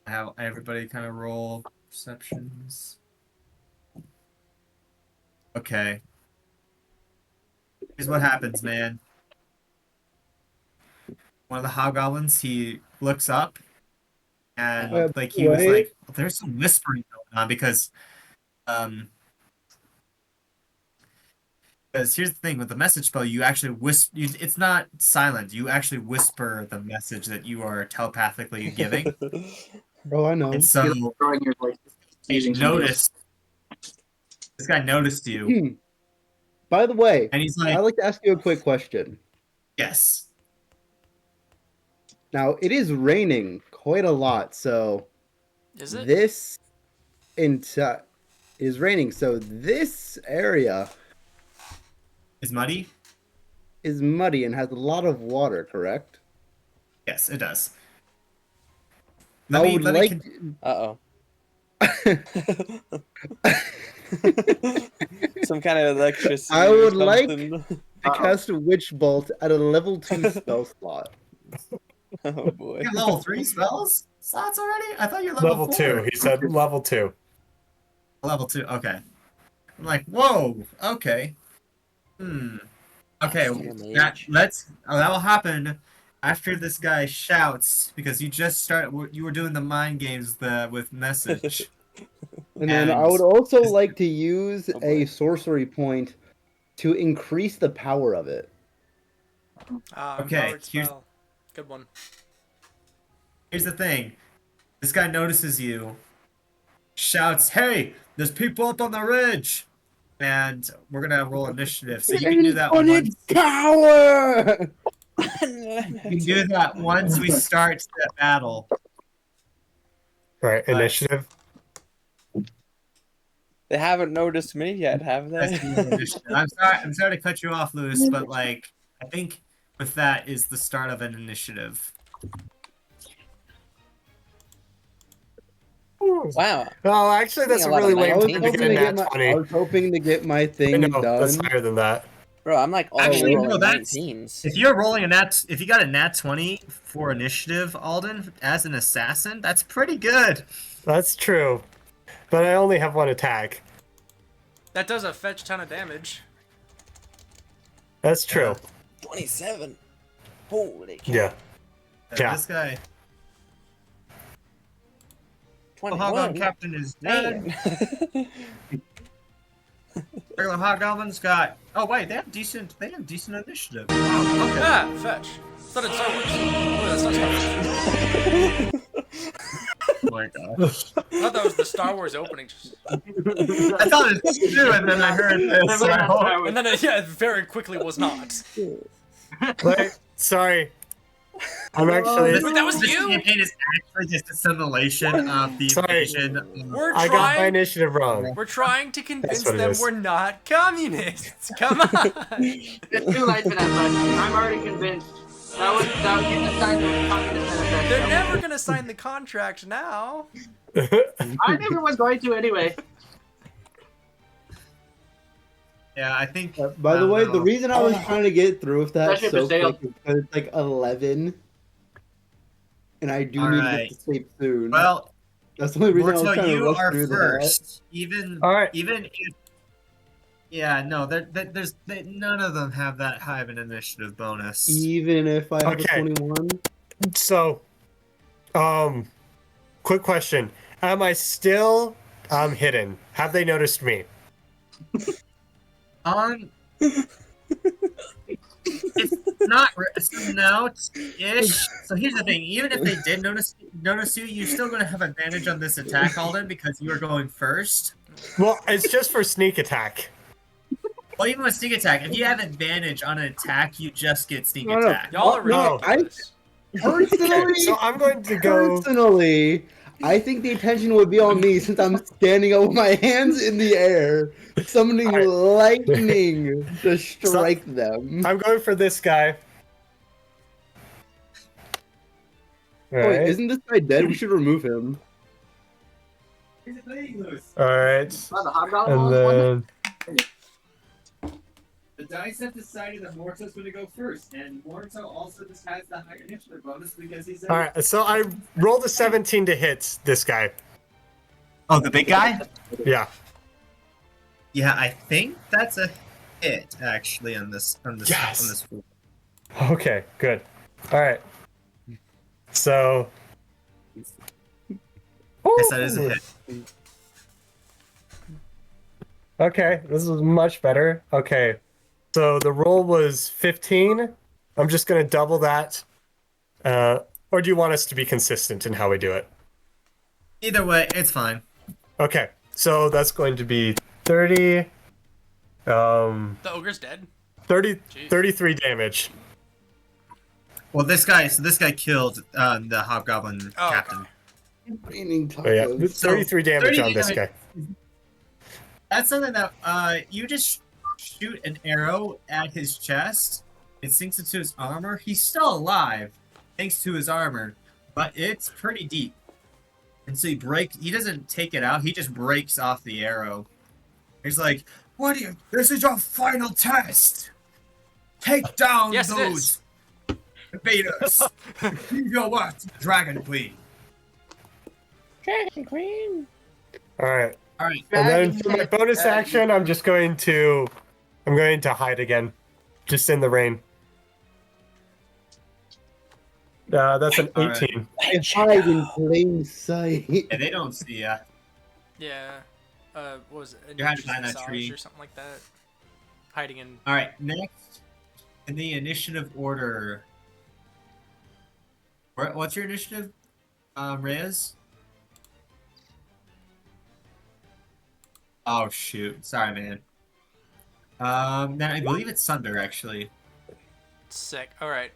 have everybody kind of roll perceptions. Okay. Here's what happens, man. One of the hobgoblins, he looks up, and like he was like, "There's some whispering going on," because here's the thing with the message spell, you actually it's not silent. You actually whisper the message that you are telepathically giving. Oh, I know. And so Throwing your voice. he noticed. This guy noticed you, By the way, and he's like, I'd like to ask you a quick question. "Yes." Now, it is raining quite a lot, so Is it? this is raining, so this area Is muddy? is muddy and has a lot of water, correct? Yes, it does. I would like Uh-oh. Some kind of electricity. I or would like something. to cast a Witch Bolt at a level 2 spell slot. Oh boy. You have level 3 spells slots already? I thought you're level, Level 4. 2. He said level 2. Level 2. Okay. I'm like, whoa. Okay. Okay. That will happen after this guy shouts because you just started. You were doing the mind games with message. And then I would also like to use a sorcery point to increase the power of it. Okay, Empowered spell. Good one. Here's the thing. This guy notices you, shouts, "Hey, there's people up on the ridge!" And we're gonna roll initiative. So you can do that once. Power! You can do that once we start the battle. Right, initiative. They haven't noticed me yet, have they? I'm sorry to cut you off, Lewis, but like I think with that is the start of an initiative. Wow. Oh, actually, that's a a lot really of lame 19. time to get a nat 20. I was hoping to get my thing No, done. that's higher than that. Bro, I'm like all Actually, rolling no, that's- 19s. If you got a nat 20 for initiative, Alden, as an assassin, that's pretty good. That's true. But I only have one attack. That does a fetch ton of damage. That's true. 27. Holy cow. Yeah. Yeah. This guy, the 21. Hobgoblin Captain is dead. Man. Regular Hobgoblins got. Oh wait, they have decent initiative. Oh, okay. Ah, fetch. Thought it's Star Wars. Oh, that's not Star Wars. Oh my gosh. I thought that was the Star Wars opening. I thought it was two, and then I heard this. And then it very quickly was not. Wait, sorry. I'm actually. Wait, that was this you? campaign is actually just a simulation of the Sorry. invasion. We're I got my trying. initiative wrong. We're trying to convince what it them is. we're not communists. Come on. It's too late for that, bud. I'm already convinced. That was you just signed the communist manifesto. They're never gonna sign the contract now. I never was going to anyway. Yeah, I think. By I the don't way, know. the reason I was trying to get through with that Especially if so it's quick is because it's like 11, and I do need to Alright. get to sleep soon. Well, That's the only reason I was Morto, trying to you rush are through that. first. Even All right. if. Yeah, no, none of them have that high of an initiative bonus. Even if I have Okay. a 21. So, quick question: am I still hidden? Have they noticed me? It's not ish. So here's the thing: even if they did notice you, you're still going to have advantage on this attack, Alden, because you are going first. Well, it's just for sneak attack. Well, even with sneak attack, if you have advantage on an attack, you just get sneak No, no. attack. Y'all are No, ridiculous. Okay, Personally, so I'm going to go. personally, I think the attention would be on me since I'm standing up with my hands in the air, summoning Alright. lightning to strike them. I'm going for this guy. All Oh, wait, right. isn't this guy dead? We should remove him. All right. Oh, the hobgoblin And one? then The dice have decided that Morto's going to go first, and Morto also just has the higher initiative bonus because he's. all right. So I rolled a 17 to hit this guy. Oh, the big guy? Yeah. Yeah, I think that's a hit actually on this Yes. on this. Okay. Good. All right. So. Yes, that is a hit. Okay, this is much better. Okay, so the roll was 15. I'm just going to double that. Or do you want us to be consistent in how we do it? Either way, it's fine. Okay, so that's going to be 30. The ogre's dead. 30, Jeez. 33 damage. Well, this guy killed the hobgoblin Oh, okay. captain. Raining Oh, yeah, tacos. 33 damage 30 on this guy. damage. That's something that you just shoot an arrow at his chest. It sinks into his armor. He's still alive, thanks to his armor, but it's pretty deep. And so he doesn't take it out. He just breaks off the arrow. He's like, "What do you? This is your final test. Take down Yes, it those invaders. You know what, Dragon Queen." Dragon Queen. All right. All right. And then for my bonus action, I'm going to hide again, just in the rain. That's an All right. 18. I hide in plain sight. Yeah, they don't see ya. Yeah. What was it? You're hiding Nature's behind that Massage tree. or something like that. Hiding in. All right, next in the initiative order. What's your initiative, Reyes? Oh shoot! Sorry, man. Then I believe it's Sunder actually. Sick. All right.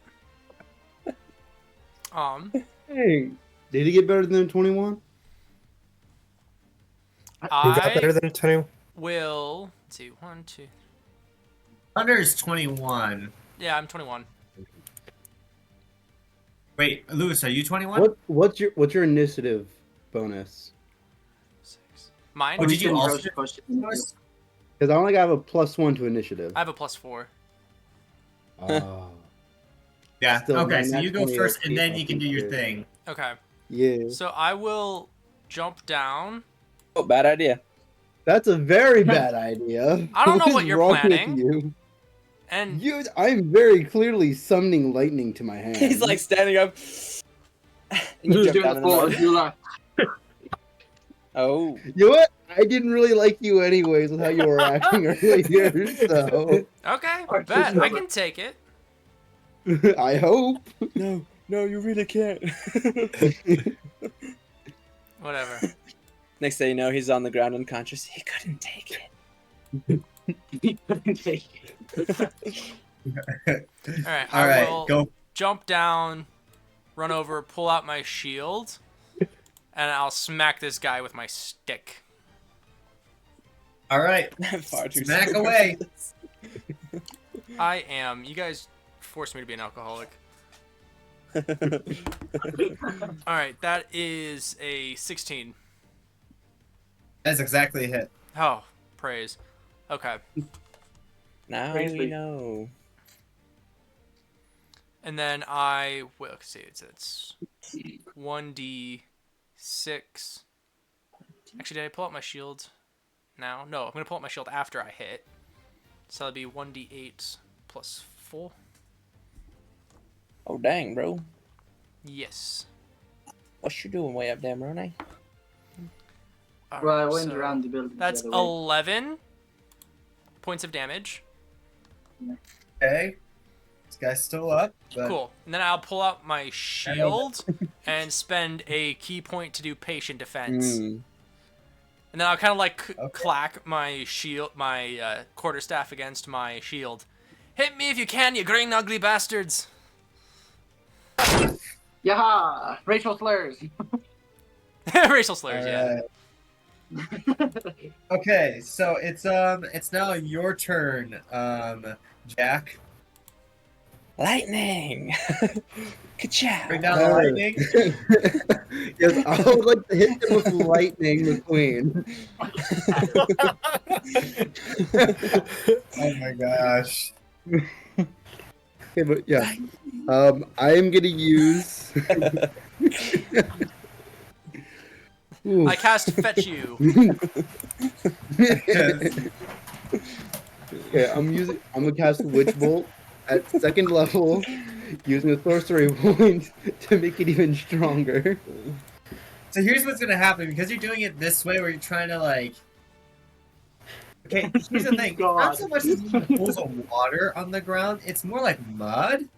Hey, did he get better than 21? You got better I than a 20? will. Let's see. 1, 2. Sunder is 21. Yeah, I'm 21. Wait, Lewis, are you 21? What's your initiative bonus? 6. Mine. Oh, did you Gross also? question. Because I only have a +1 to initiative. I have a +4. Oh. Yeah. Still, Okay, my so you go nat 20 first, OP and then you can do your fucking thing. Okay. Yeah. So I will jump down. Oh, bad idea. That's a very bad idea. I don't know What what is you're wrong planning. with you? And I'm very clearly summoning lightning to my hand. He's like standing up. And you He's jump doing down the in the full mud. Azula. Oh. You know what? I didn't really like you anyways with how you were acting earlier, so okay, Alright, bet just I rub can take it. I hope. No, you really can't. Whatever. Next thing you know, he's on the ground unconscious. He couldn't take it. He couldn't take it. All right. All I right, will go. jump down, run over, pull out my shield, and I'll smack this guy with my stick. All right, Far too smack soon. away. I am. You guys forced me to be an alcoholic. All right, that is a 16. That's exactly a hit. Oh, praise. Okay. Now Praise we be. know. And then I will see it's 1d6. Actually, did I pull out my shield now? No, I'm gonna pull out my shield after I hit. So that'll be 1d8 plus 4. Oh dang, bro. Yes. What you doing way up there, Ronnie? All Well, I right, went so around the building. that's the other way. 11 points of damage. Okay, this guy's still up. But... Cool. And then I'll pull out my shield and spend a key point to do patient defense. Mm. And then I'll kind of like Okay. clack my shield, my quarterstaff against my shield. Hit me if you can, you green ugly bastards! Yaha! Racial slurs. Racial slurs, yeah. Okay, so it's now your turn, Jack. Lightning! Ka-chow! Bring down the lightning. Yes, I would like to hit them with lightning, McQueen. Oh my gosh. Okay, but yeah, I am gonna use. Ooh. I cast Fetch You. Yeah, I'm gonna cast Witch Bolt at 2nd level, using a sorcery point to make it even stronger. So here's what's gonna happen because you're doing it this way, where you're trying to like. Okay, here's the thing. God. Not so much pools of water on the ground; it's more like mud.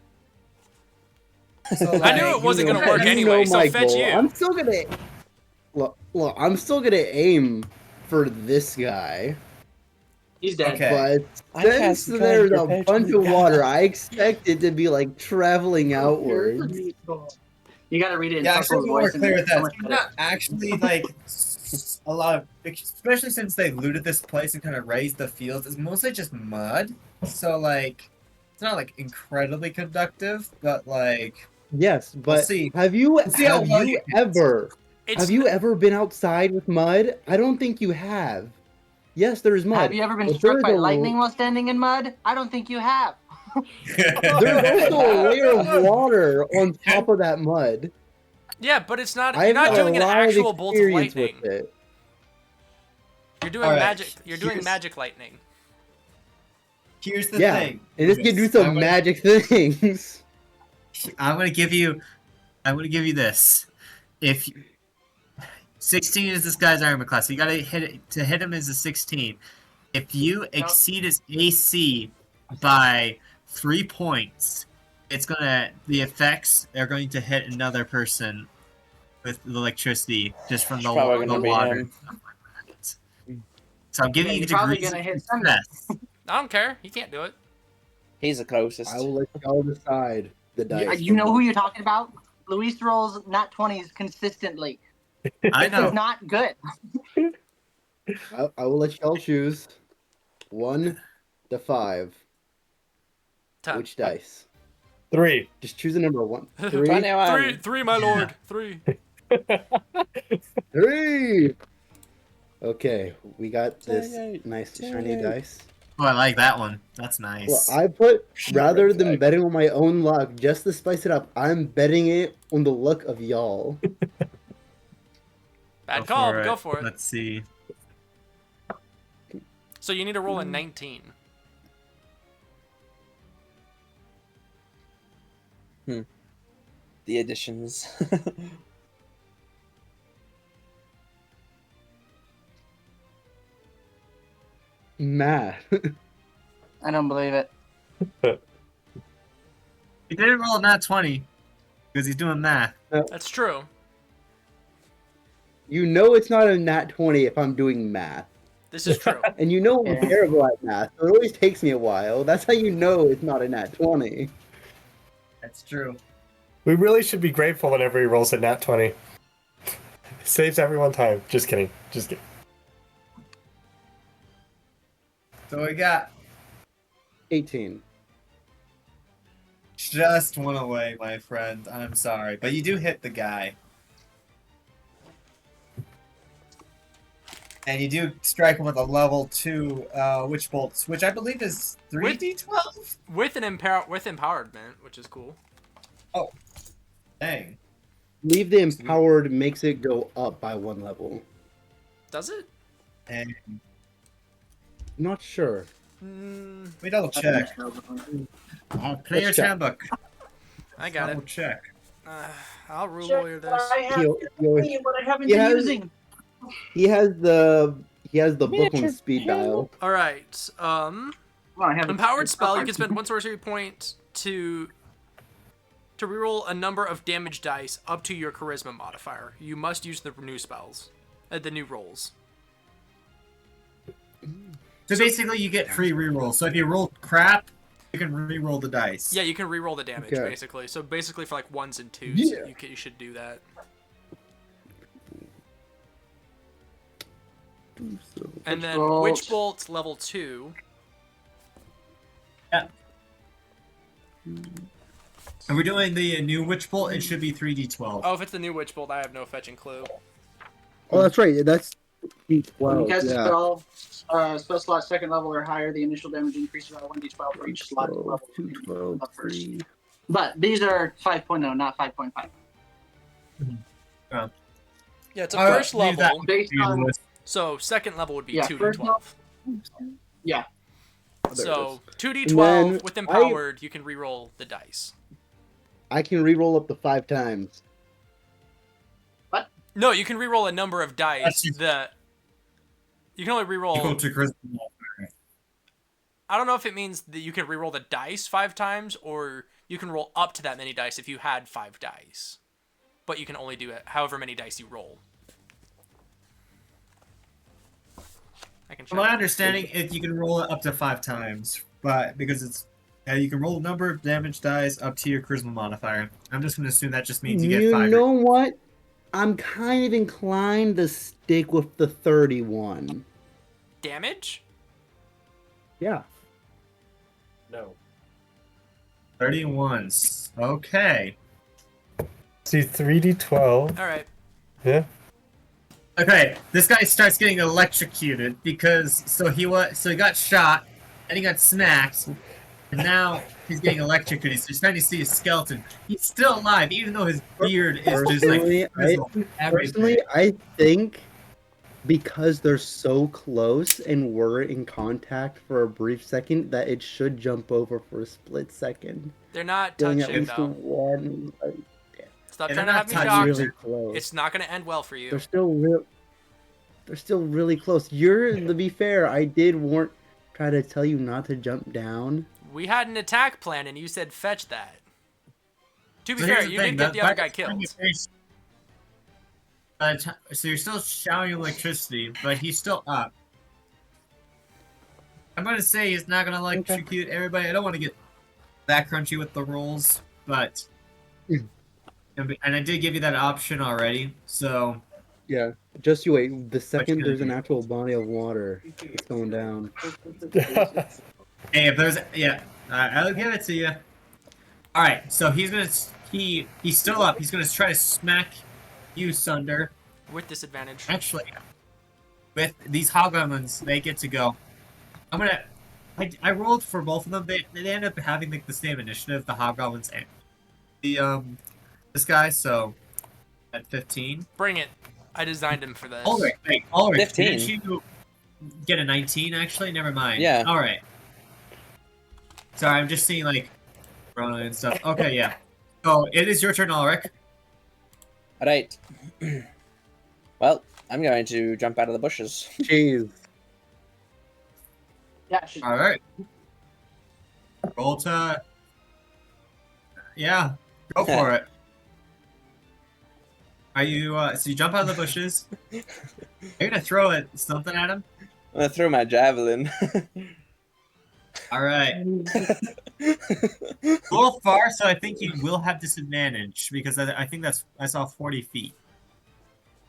So, I knew like, it wasn't You gonna know- work you anyway, know so my Fetch goal. You. I'm still gonna look. I'm still gonna aim for this guy, He's dead. Okay. but I since cast there's a Dragon bunch of Lance. water, I expect it to be like traveling outwards. You gotta read it in Yeah, Tucker's actually, more voice. and clear with it's so that. much It's better. not actually like a lot of, especially since they looted this place and kind of raised the fields. It's mostly just mud, so like it's not like incredibly conductive, but like Yes, but see. have you We'll see how have well you you- ever It's have you ever been outside with mud? I don't think you have. Yes, there is mud. Have you ever been but struck there by is a- lightning while standing in mud? I don't think you have. There's also a layer of water on top of that mud. Yeah, but it's not. I've You're not had doing a an lot of actual bolt of experience lightning. with it. You're doing Alright, magic. You're doing here's- magic lightning. Here's the Yeah, thing. and this can do I'm some gonna- magic things. I'm gonna give you this. If 16 is this guy's armor class, so you gotta hit it to hit him is a 16. If you exceed his AC by 3 points, the effects are going to hit another person with the electricity just from the, Probably the gonna be water. him. So I'm giving Yeah, you you're probably degrees gonna of hit somebody. success. I don't care. He can't do it. He's the closest. I will let y'all decide the dice. You know who you're talking about? Luis rolls nat 20s consistently. I This know. is not good. I will let y'all choose 1 to 5. Tough. Which dice? 3. Just choose a number 1. 3. 3, my lord. 3. 3. Okay, we got this Giant, nice shiny giant. dice. Oh, I like that one. That's Well, nice. I put rather Red than flag. betting on my own luck, just to spice it up, I'm betting it on the luck of y'all. Bad call, but it. go for it. Let's see. So you need to roll a 19. The additions. Math. I don't believe it. He didn't roll a nat 20 because he's doing math. That's true. You know it's not a nat 20 if I'm doing math. This is true. And you know I'm Yeah. terrible at math, so it always takes me a while. That's how you know it's not a nat 20. That's true. We really should be grateful whenever he rolls a nat 20. Saves everyone time. Just kidding. Just kidding. So we got 18. just one away, my friend. I'm sorry, but you do hit the guy. And you do strike him with a level 2 witch bolts, which I believe is 3d12? With empowerment, which is cool. Dang. Leave the empowered makes it go up by 1 level. Does it? And Not sure. Mm, we double check. Player's check. handbook. I got Double it. check. I'll rule lawyer this. I have He- he always- what I haven't he been has- using. He has the book on speed dial. All right. Well, I haven't. Empowered spell. You can spend 1 sorcery point to reroll a number of damage dice up to your charisma modifier. You must use the new spells, the new rolls. So basically, you get free rerolls. So if you roll crap, you can reroll the dice. Yeah, you can reroll the damage Okay. basically. So basically, for like 1s and 2s, Yeah. you should do that. And then Bolt. Witch Bolt level 2. Are we doing the new witch bolt? It should be 3d12. Oh, if it's the new Witch Bolt, I have no fetching clue. Oh, that's right. That's When D12. you cast a Yeah. spell slot second level or higher, the initial damage increases by 1d12 for each slot level. 212, up first. 3. But these are 5.0, not 5.5. Yeah, it's a All right, first leave that level. one. Based on So second level would be Yeah, 2d12. yeah, So And 2d12 then with empowered, you can reroll the dice. I can reroll up to 5 times. No, you can reroll a number of dice. That's- You can only Equal reroll. to charisma. I don't know if it means that you can reroll the dice 5 times, or you can roll up to that many dice if you had 5 dice. But you can only do it however many dice you roll. I can check. From my understanding, you can roll it up to 5 times, but because it's you can roll a number of damage dice up to your charisma modifier. I'm just going to assume that just means you get 5. know what? I'm kind of inclined to stick with the 31. Damage? Yeah. No. 31s. Okay. See, 3d12. All right. Yeah. Okay, this guy starts getting electrocuted because he got shot and he got smacked, and now he's getting electrocuted. So you're starting to see his skeleton. He's still alive, even though his beard is just like Personally, I think because they're so close and were in contact for a brief second, that it should jump over for a split second. They're not Doing at touching, least though. one. Stop Yeah, trying to they're have me not shocked. Really close. It's not going to end well for you. They're still really close. To be fair, I did try to tell you not to jump down. We had an attack plan, and you said fetch that. To be So fair, here's the you thing, did get the other guy by the time killed. you finish- so you're still shouting electricity, but he's still up. I'm gonna say he's not gonna electrocute everybody. I don't want to get that crunchy with the rolls, but and I did give you that option already. So Yeah, just you wait. The second gonna there's an do? actual body of water, it's going down. hey, if there's I'll give it to you. All right, so he's still up. He's gonna try to smack you, Sunder. With disadvantage. Actually, with these hobgoblins, they get to go. I rolled for both of them. They end up having like the same initiative, the hobgoblins and the this guy. So at 15. Bring it. I designed him for this. Ulrich, wait, Ulrich, 15. didn't you get a 19 actually? Never mind. Yeah. All right. Sorry, I'm just seeing like Rona and stuff. Okay, yeah. So it is your turn, Ulrich. All right. Well, I'm going to jump out of the bushes. Jeez. Yeah. All right. Roll to. Yeah, go for it. Are you? So you jump out of the bushes. You're gonna throw something at him. I'm gonna throw my javelin. All right. A little far, so I think you will have disadvantage because I think I saw 40 feet.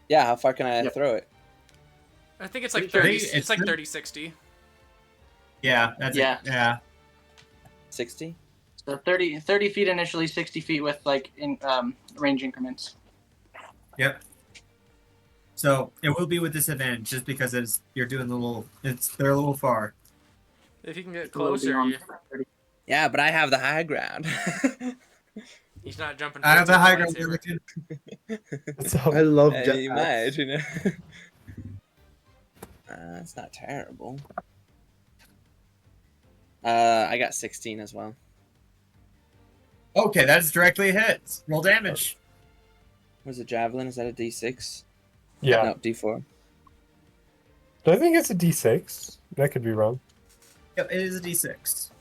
Yeah, how far can I throw it? I think it's like Pretty 30. sure It's like it's- 30-60. Yeah, that's Yeah. it. Yeah. 60? So 30 feet initially, 60 feet with like in range increments. Yep. So it will be with disadvantage just because you're doing they're a little far. If you can get A little closer, beyond you, 30. Yeah, but I have the high ground. he's not jumping. I have towards the high you ground. with a lightsaber. So, I love Hey, you might, jetpacks. you know. It's not terrible. I got 16 as well. Okay, that's directly a hit. Roll damage. Was it javelin? Is that a D6? yeah. No, D4. I think it's a D6. That could be wrong. Yep, it is a d6.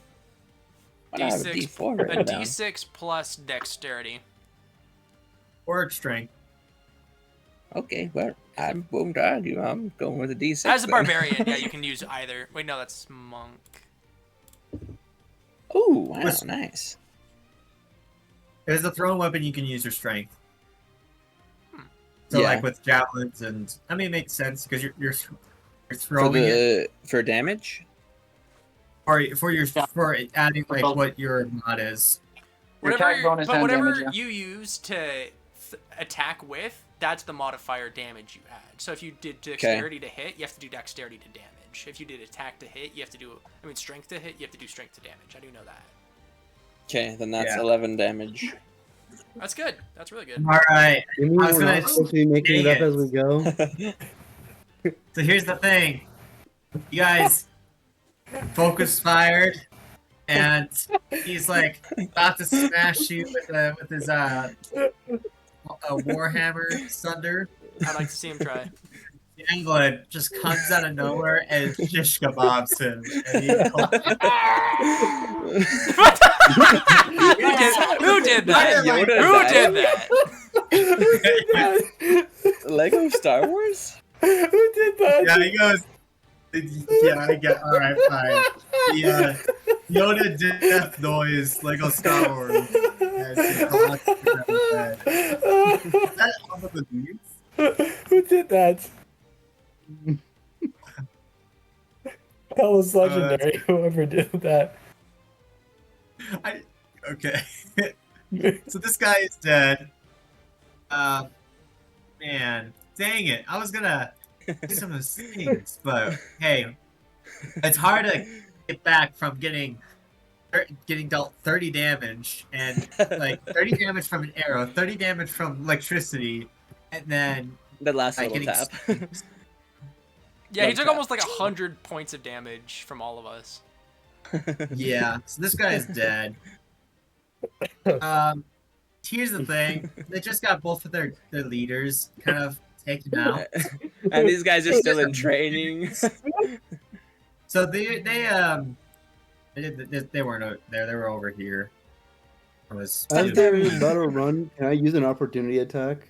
Why do I have a D6, D4 a written down? D6 plus dexterity. Or strength. Okay, well, I won't argue. I'm going with a D6. As a then. barbarian, yeah, you can use either. Wait, no, that's monk. Ooh, wow, Was- nice. As a thrown weapon, you can use your strength. So Yeah. like with javelins and I mean, it makes sense because you're For throwing it for damage? for adding like both. what your mod is. Your attack bonus and whatever damage, yeah. you use to attack with, that's the modifier damage you add. So if you did dexterity to hit, you have to do dexterity to damage. If you did attack to hit, you have to do, strength to hit, you have to do strength to damage. I do know that. Okay, then that's Yeah. 11 damage. That's good. That's really good. All right. You mean I was we're gonna- not supposed to be making it Dang up as we go? So here's the thing, you guys focus fired, and he's like about to smash you with his warhammer thunder. I'd like to see him try. The England just comes out of nowhere and shish kebabs him. And he Who did that? Yoda Who died? did that? Lego Star Wars? Who did that? Yeah, he goes. Yeah, I get. All right, fine. The Yoda death noise, Lego Star Wars. Yeah, that all of the dudes? Who did that? That was legendary. Whoever did that. Okay. So this guy is dead. Man, dang it! I was gonna do some of those things, but hey, it's hard to get back from getting dealt 30 damage and like 30 damage from an arrow, 30 damage from electricity, and then The last like little getting tap. Yeah, he Love took that. almost like 100 points of damage from all of us. yeah. So this guy is dead. Here's the thing: they just got both of their leaders kind of taken out. And these guys are still in training. So they weren't there. They were over here. It was As they're about to run, can I use an opportunity attack?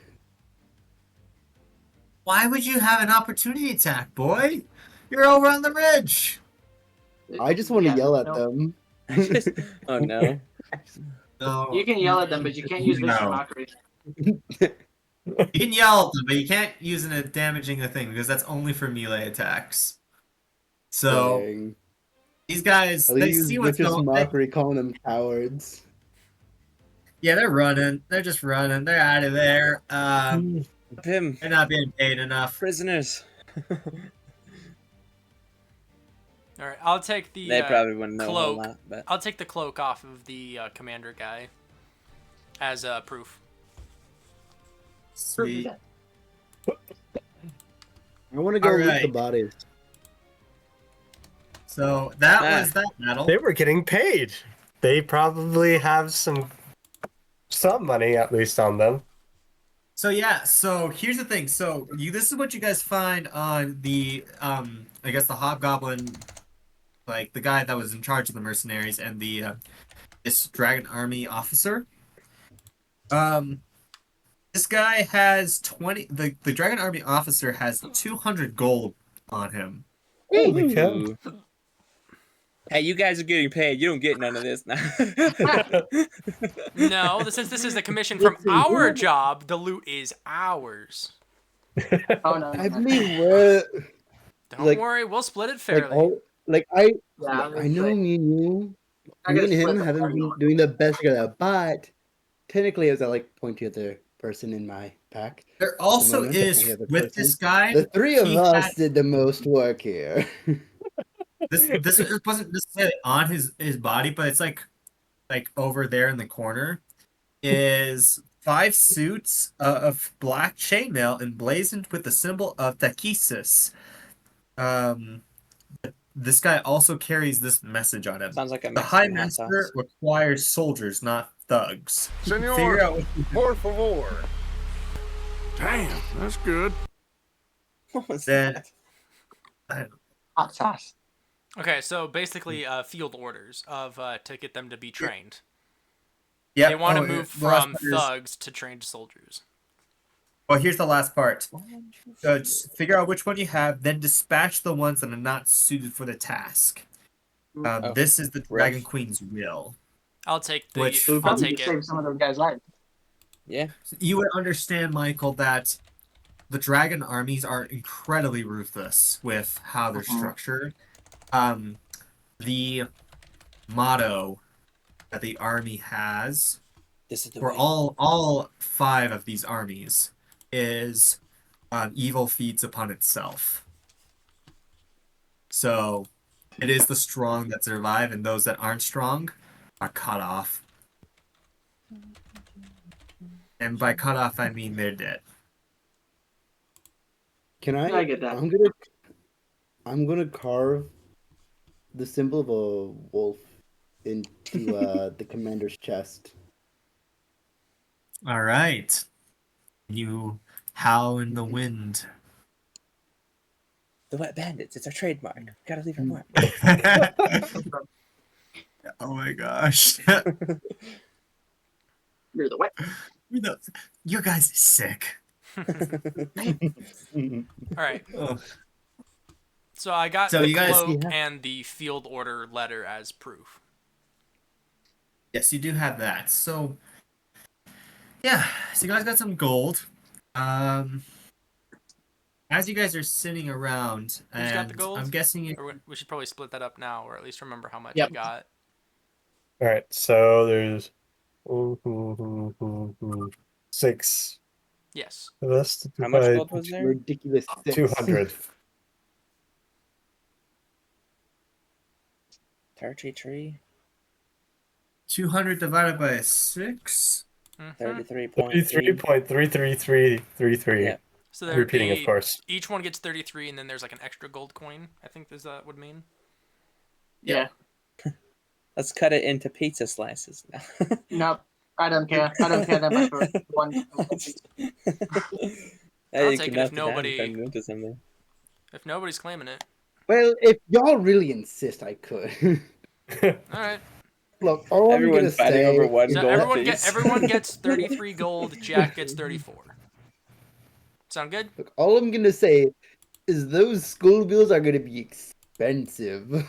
Why would you have an opportunity attack, boy? You're over on the ridge. I just want to Yeah, yell at no. them. Oh no. No, You can yell at them, but you can't use vicious No. mockery. you can yell at them, but you can't use a damaging the thing because that's only for melee attacks. So Dang. these guys, At they least see what's vicious going. mockery calling them cowards. Yeah, they're running. They're just running. They're out of there. Him. They're not being paid enough. Prisoners. All right, I'll take the They probably wouldn't know a whole cloak. lot, but I'll take the cloak off of the commander guy as proof. Sweet. I want to go loot the Alright. bodies. So that was that battle. They were getting paid. They probably have some money at least on them. So yeah, so here's the thing. So this is what you guys find on the I guess the hobgoblin, like the guy that was in charge of the mercenaries and the this dragon army officer. This guy has 20. The dragon army officer has 200 gold on him. Holy cow. Ooh. Hey, you guys are getting paid. You don't get none of this now. No, since this is a commission from our job, the loot is ours. Oh no. I believe we're Don't Like- worry, we'll split it like fairly. all like I Yeah, I know me and you, I me gotta and split him the haven't party. been doing the best together, but technically, as I like point to the person in my pack, There also moment, is I have a with this guy. the three of he us had- did the most work here. This wasn't necessarily on his body, but it's like over there in the corner is 5 suits of black chainmail emblazoned with the symbol of Takisis. This guy also carries this message on him. Sounds like a The High Mexican hot sauce. Master requires soldiers, not thugs. Figure Senor, out what por favor. Damn, that's good. What was Then- that? Hot sauce. Okay, so basically field orders of to get them to be trained. yeah, They want to oh, move the last from part is- thugs to trained soldiers. Well, here's the last part. So just figure out which one you have, then dispatch the ones that are not suited for the task. Oh, This is the Dragon rough. Queen's will. I'll take the. Which- We'll I'll probably take just it. save some of those guys' lives. Yeah. You would understand, Michael, that the dragon armies are incredibly ruthless with how they're structured. The motto that the army has This is the for way. all 5 of these armies is evil feeds upon itself. So it is the strong that survive, and those that aren't strong are cut off. And by cut off, I mean they're dead. Can I? I get that. I'm gonna carve the symbol of a wolf into the commander's chest. All right. You howl in the wind. The wet bandits. It's our trademark. Gotta leave our mark. Oh my gosh. You're the wet. You guys are sick. All right. Oh. So I got So the you guys- cloak Yeah. and the field order letter as proof. Yes, you do have that. So, yeah. So you guys got some gold. As you guys are sitting around, Who's got and the gold? I'm guessing you. Or we should probably split that up now, or at least remember how much Yep. we got. All right, so there's 6 Yes. of us. How much divide gold was there? Ridiculous. 200. Territory tree. 200 divided by 6. Mhm. 33.3. 33.33333. Yeah. So there'd Repeating, be, of course. each one gets 33, and then there's like an extra gold coin. I think is that would mean. Yeah. Let's cut it into pizza slices now. Nope. I don't care. I don't care that much for one. Hey, I'll you take can it if melt it down and nobody- turn it into something. If nobody's claiming it. Well, if y'all really insist, I could. All right. Look, all I'm gonna Everyone's fighting say over one is So gold that- everyone gets 33 gold. Jack gets 34. Sound good? Look, all I'm gonna say is those school bills are gonna be expensive.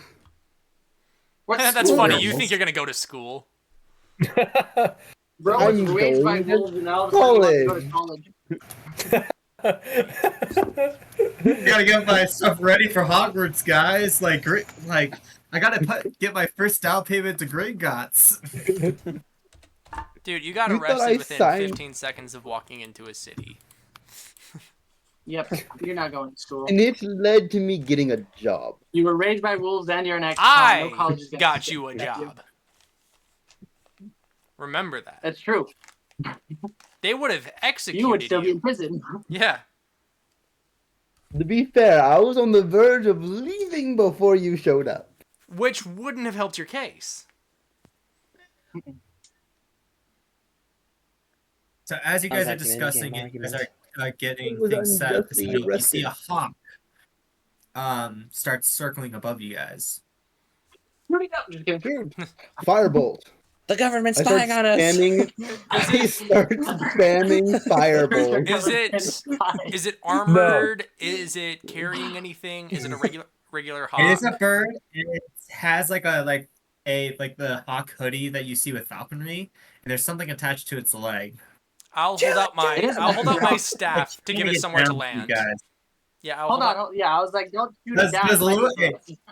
What That's school funny. bills? You think you're gonna go to school? Bro I'm was raised by going to wolves and all of a sudden he wants to go to college. Gotta get my stuff ready for Hogwarts, guys. Like I gotta get my first down payment to Gringotts. Dude, you got You thought arrested I within signed- 15 seconds of walking into a city. Yep, you're not going to school. And it led to me getting a job. You were raised by wolves and you're an ex-con. No college is I gonna got you a get job. Remember that. That's true. They would have executed You would still be in prison. Yeah. To be fair, I was on the verge of leaving before you showed up. Which wouldn't have helped your case. So as you Sounds guys are like an discussing in-game it, you guys argument. are getting Was things set up. unjustly You see a arrested. hawk starts circling above you guys. Just kidding. Firebolt. The government's I start spying on us. spamming. I start spamming Firebolt. Is it armored? Is it carrying anything? Is it a regular hawk? It is a bird. It has like the hawk hoodie that you see with falconry, and there's something attached to its leg. I'll hold out my staff to give it somewhere to You land. guys. Yeah, I'll Hold on. Yeah, I was like, don't shoot it down.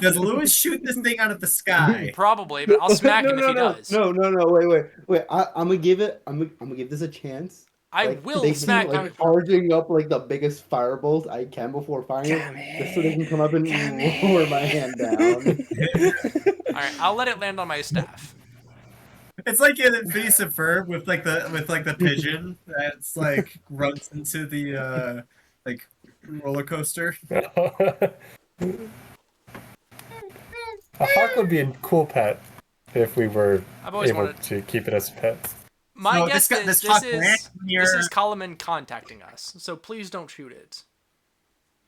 Does Lewis shoot this thing out of the sky? Probably, but I'll smack him if he does. No, wait. I'm gonna give this a chance. I Like, will they smack keep, him. like, charging up like the biggest firebolt I can before firing it, just so they can come up and lower my hand down. Alright, I'll let it land on my staff. It's like in Phineas and Ferb with the pigeon that's like runs into the like roller coaster. A hawk would be a cool pet if we were I've always able wanted to keep it as a pet. My So guess is this this hawk is lands near- Coleman contacting us, so please don't shoot it.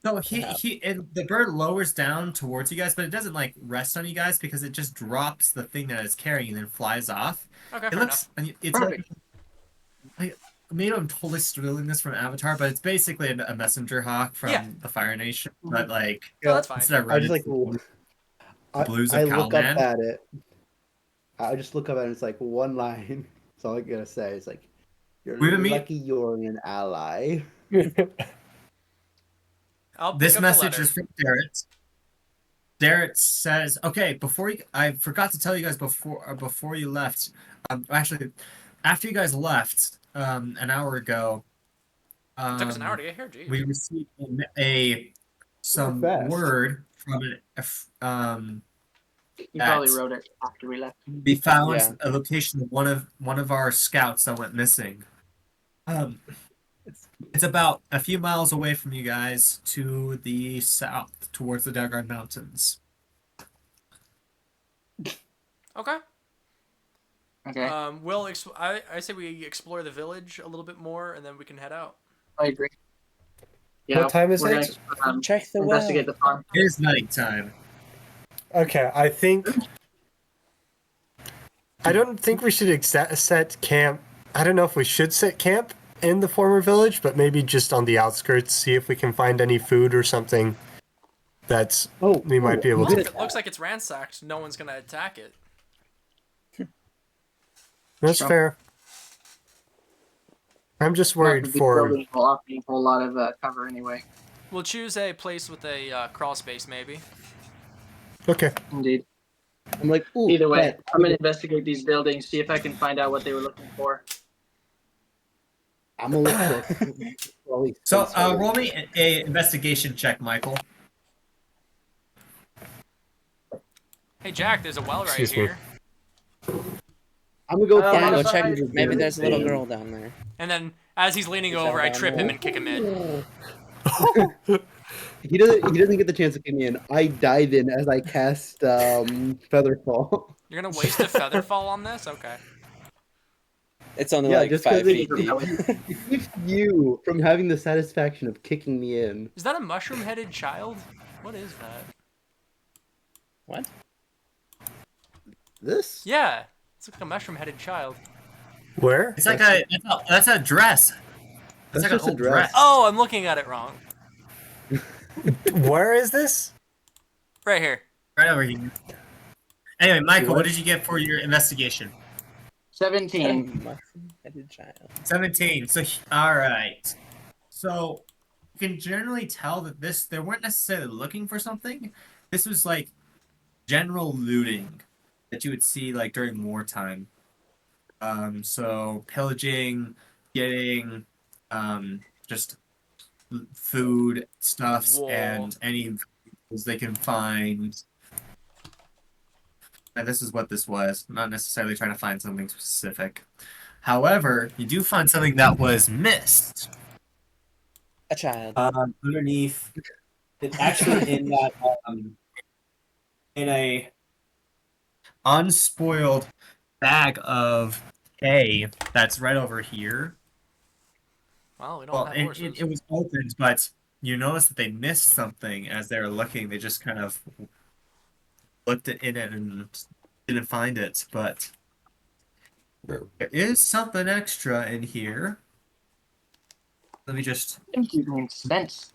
No, the bird lowers down towards you guys, but it doesn't like rest on you guys because it just drops the thing that it's carrying and then flies off. Okay, It fair looks enough. it's Perfect. like maybe I'm totally stealing this from Avatar, but it's basically a messenger hawk from the Fire Nation. But like No, that's fine. instead of I red, just like it's blues I of look up Calman. at it. I just look up at it. It's like one line. That's all I gotta say. It's like, you're We haven't lucky you're an ally. I'll pick This up the message letter. is from Darrett. Darrett says, "Okay, I forgot to tell you guys before you left. Actually, after you guys left an hour ago, It took us an hour to get here, geez. we received some fast. word from You probably wrote it after we left. we found Yeah. a location of one of our scouts that went missing. It's about a few miles away from you guys to the south, towards the Daggard Mountains. Okay. Okay, I say we explore the village a little bit more, and then we can head out. I agree. Yeah, What time is we're it? Gonna, Check the well. investigate the farm. It is nighttime. Okay, I don't think we should set camp. I don't know if we should set camp in the former village, but maybe just on the outskirts, see if we can find any food or something that's we might be able Well, to. if it looks like it's ransacked, no one's gonna attack it. That's fair. I'm just worried These for. buildings will offer you a whole lot of cover anyway. We'll choose a place with a crawl space, maybe. Okay. Indeed. I'm like, ooh, Either way, pet. I'm gonna investigate these buildings, see if I can find out what they were looking for. I'm gonna look for. Well, So, roll me a investigation check, Michael. Hey Jack, there's a well right Excuse me. here. I'm gonna go Yeah, find Yeah, go Honestly, check. I- Maybe there's a little girl down there. And then as he's leaning You over, fell I down trip him there? and kick him in. He doesn't get the chance to get me in. I dive in as I cast Featherfall. You're gonna waste a feather fall on this? Okay. It's only Yeah, like just 5 'cause feet deep. It keeps you from having the satisfaction of kicking me in. Is that a mushroom-headed child? What is that? What? This? Yeah, it's like a mushroom-headed child. Where? It's like that's a dress. That's like just an a old dress. dress. Oh, I'm looking at it wrong. Where is this? Right here. Right over here. Anyway, Michael, what did you get for your investigation? 17. Mushroom-headed child. 17. So, all right. So, you can generally tell that they weren't necessarily looking for something. This was like general looting that you would see like during wartime. So pillaging, getting, just food stuffs Whoa. and any vehicles they can find. And this is what this was. I'm not necessarily trying to find something specific. However, you do find something that was missed. A child. Underneath, it's actually in that in a unspoiled bag of hay that's right over here. Well, we don't Well, have it horses. was opened, but you notice that they missed something as they were looking. They just kind of looked in it and didn't find it. But there is something extra in here. Let me just Expense.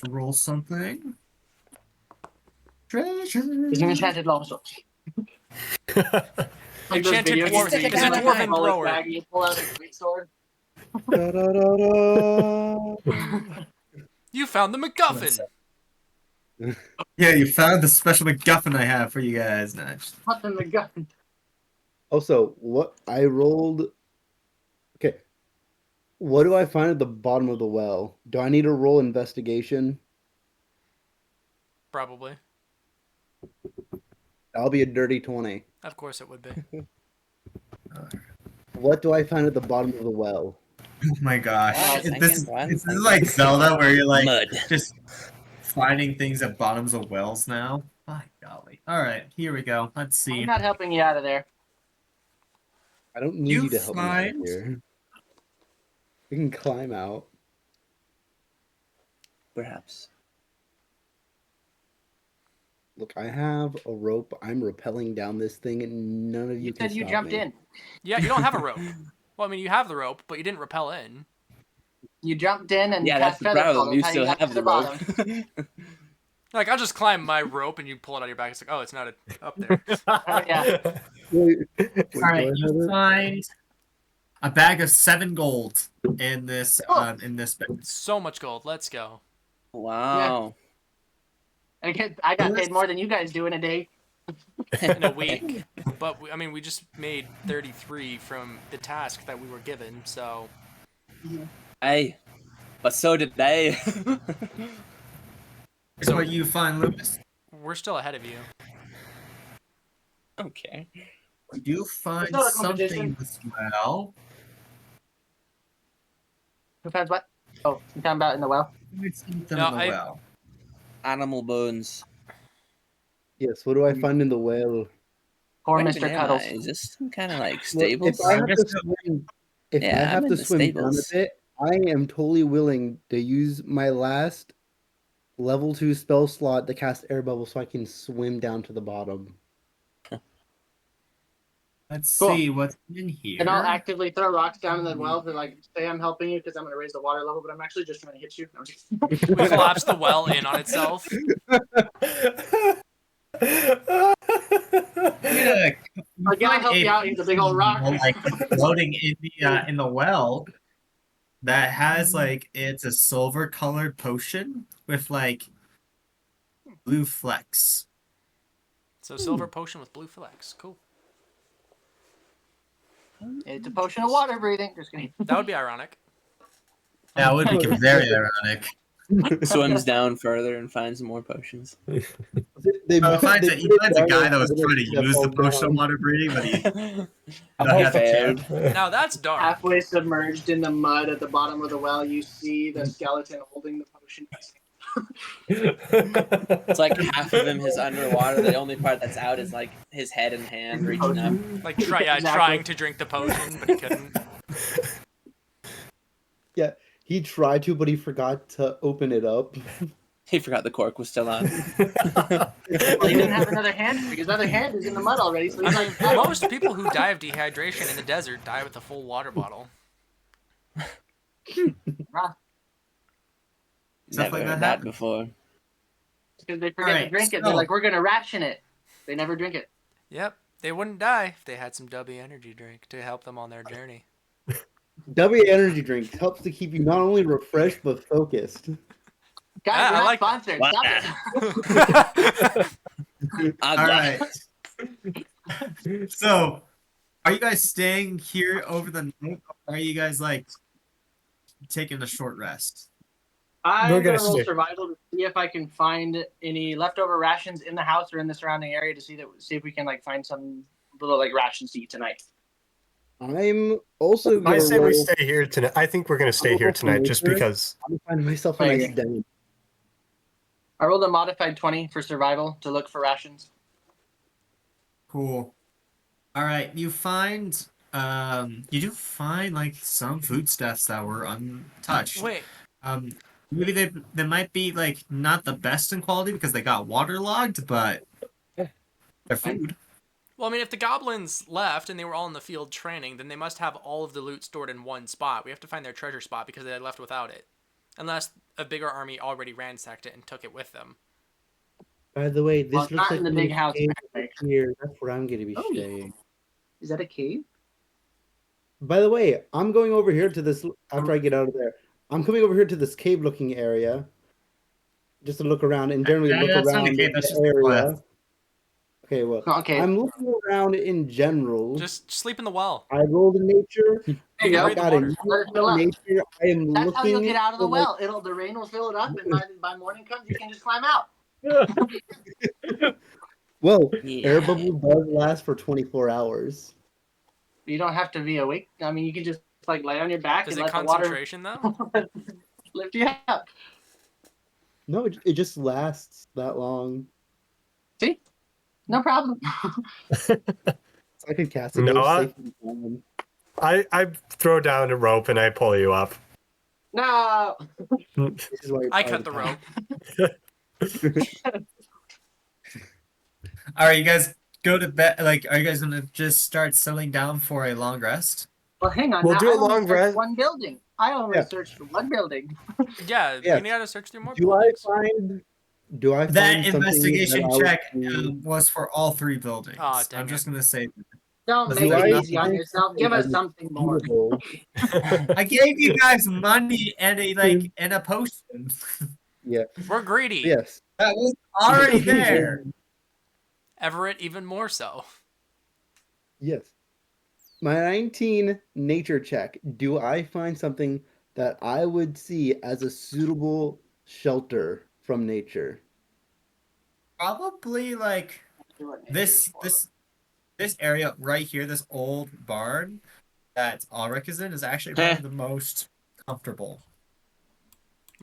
roll something. Treasure. It's an enchanted longsword. Like those Enchanted video dwarf- games where you it's can, a like, dwarven pull it thrower. back and you pull out a great sword. You found the MacGuffin. Yeah, you found the special MacGuffin I have for you guys. Nice. What in the gun? Also, what I rolled. Okay. What do I find at the bottom of the well? Do I need to roll investigation? Probably. I'll be a dirty 20. Of course it would be. What do I find at the bottom of the well? Oh my gosh. Wow, This thinking, is like Zelda where you're like Mud. just finding things at bottoms of wells now. My golly. Alright, here we go. Let's see. I'm not helping you out of there. I don't need You you to help me out find- here. We can climb out. Perhaps. Look, I have a rope. I'm rappelling down this thing, and none of you You can said you stop jumped me. in. Yeah, you don't have a rope. Well, I mean, you have the rope, but you didn't rappel in. You jumped in and Yeah, that's cast the feather fall. problem. You That's how still got have to the bottom. rope. Like, I'll just climb my rope and you pull it out of your back. It's like, oh, it's not up there. Oh, yeah. Wait, Alright, do I have you it? find a bag of 7 gold in this bag. So much gold. Let's go. Wow. I got paid more than you guys do in a day. In a week. But, I mean, we just made 33 from the task that we were given, so... Hey, but so did they. Here's what you find, Lucas. We're still ahead of you. Okay. You do find It's not a something competition. as well. Who finds what? Oh, you talking about in the well? Find something No, in the I- well. Animal bones. Yes, what do I find in the well? Poor Wait a Mr. minute, Cuddles. Is this some kind of like Well, stables? if I have I to guess swim, if I Yeah, I'm have in to the swim down a stables. bit, I am totally willing to use my last level 2 spell slot to cast air bubble so I can swim down to the bottom. Let's Cool. see what's in here. And I'll actively throw rocks down in the well to like say I'm helping you because I'm gonna raise the water level, but I'm actually just trying to hit you. No, I'm just- We collapsed the well in on itself. Yeah, Like, yeah, I'll help you out. He's a big old rock. like floating in the well that has like it's a silver colored potion with like blue flecks. So, silver potion with blue flecks. Cool. It's a potion of water breathing. Just kidding. That would be ironic. That would be very ironic. Swims down further and finds more potions. They He put finds it a guy down that was and trying to it use the fell potion of down. water breathing, but he I had to failed. Now that's dark. Halfway submerged in the mud at the bottom of the well, you see the skeleton holding the potion. It's like half of him is underwater. The only part that's out is like his head and hand reaching up. Like, Exactly. trying to drink the potion, but he couldn't. Yeah, he tried to, but he forgot to open it up. He forgot the cork was still on. Well, he didn't have another hand. His other hand is in the mud already, so he's like, Most people who die of dehydration in the desert die with a full water bottle. Stuff Never like heard that that happen. before. because they forget to Alright, drink it. so- They're like, we're gonna ration it. They never drink it. Yep, they wouldn't die if they had some W energy drink to help them on their journey. W energy drink helps to keep you not only refreshed but focused. Guys, Ah, we're I not like sponsored. Wow. Stop it. All right. So, are you guys staying here over the night? Or are you guys like taking a short rest. I'm We're gonna gonna roll stay. survival to see if I can find any leftover rations in the house or in the surrounding area to see if we can like find some little like rations to eat tonight. I'm also I gonna say we roll. stay here tonight. I think we're gonna stay here tonight just because. I'm gonna find myself a I nice agree. den. I rolled a modified 20 for survival to look for rations. Cool. All right, you do find like some foodstuffs that were untouched. Wait, Maybe they might be like not the best in quality because they got waterlogged, but they're food. well, I mean, if the goblins left and they were all in the field training, then they must have all of the loot stored in one spot. We have to find their treasure spot because they left without it. Unless a bigger army already ransacked it and took it with them. By the way, this Well, it's looks not like in the a big house. cave Apparently. here. That's where I'm gonna be Oh. staying. Is that a cave? By the way, I'm going over here to this after I get out of there. I'm coming over here to this cave-looking area, just to look around and generally Yeah, look that's not a around cave, that's the just a area. cliff. Okay, well, Okay. I'm looking around in general. Just sleep in the well. I rolled in nature. There you go. I got Water. a Let it fill up. nature. I am That's how you'll looking get out of the for, like, well. The rain will fill it up, and by morning comes, you can just climb out. well, Yeah. air bubble does last for 24 hours. You don't have to be awake. I mean, you can just like lay on your back Is and it let the water concentration though? lift you up. No, it just lasts that long. See, no problem. I could cast it. No, Go I- safely down. I throw down a rope and I pull you up. No. This is why you're I part cut of the rope. All right, you guys go to bed. Like, are you guys gonna just start settling down for a long rest? Well, hang on. We'll now, do a I only long searched rest. One building. I only Yeah. searched one building. Yeah, Yes. we gotta search through more Do I buildings. find? Do I That find something investigation that I would check do- was for all 3 buildings. Aw, dang I'm just gonna say. Don't Does make it it do easy on I- yourself. Give us something more. Suitable. I gave you guys money and a potion. We're greedy. Yes. That was already there. Everett even more so. Yes. My 19 nature check. Do I find something that I would see as a suitable shelter from nature? Probably like this area right here, this old barn that Ulrich is in, is actually probably the most comfortable.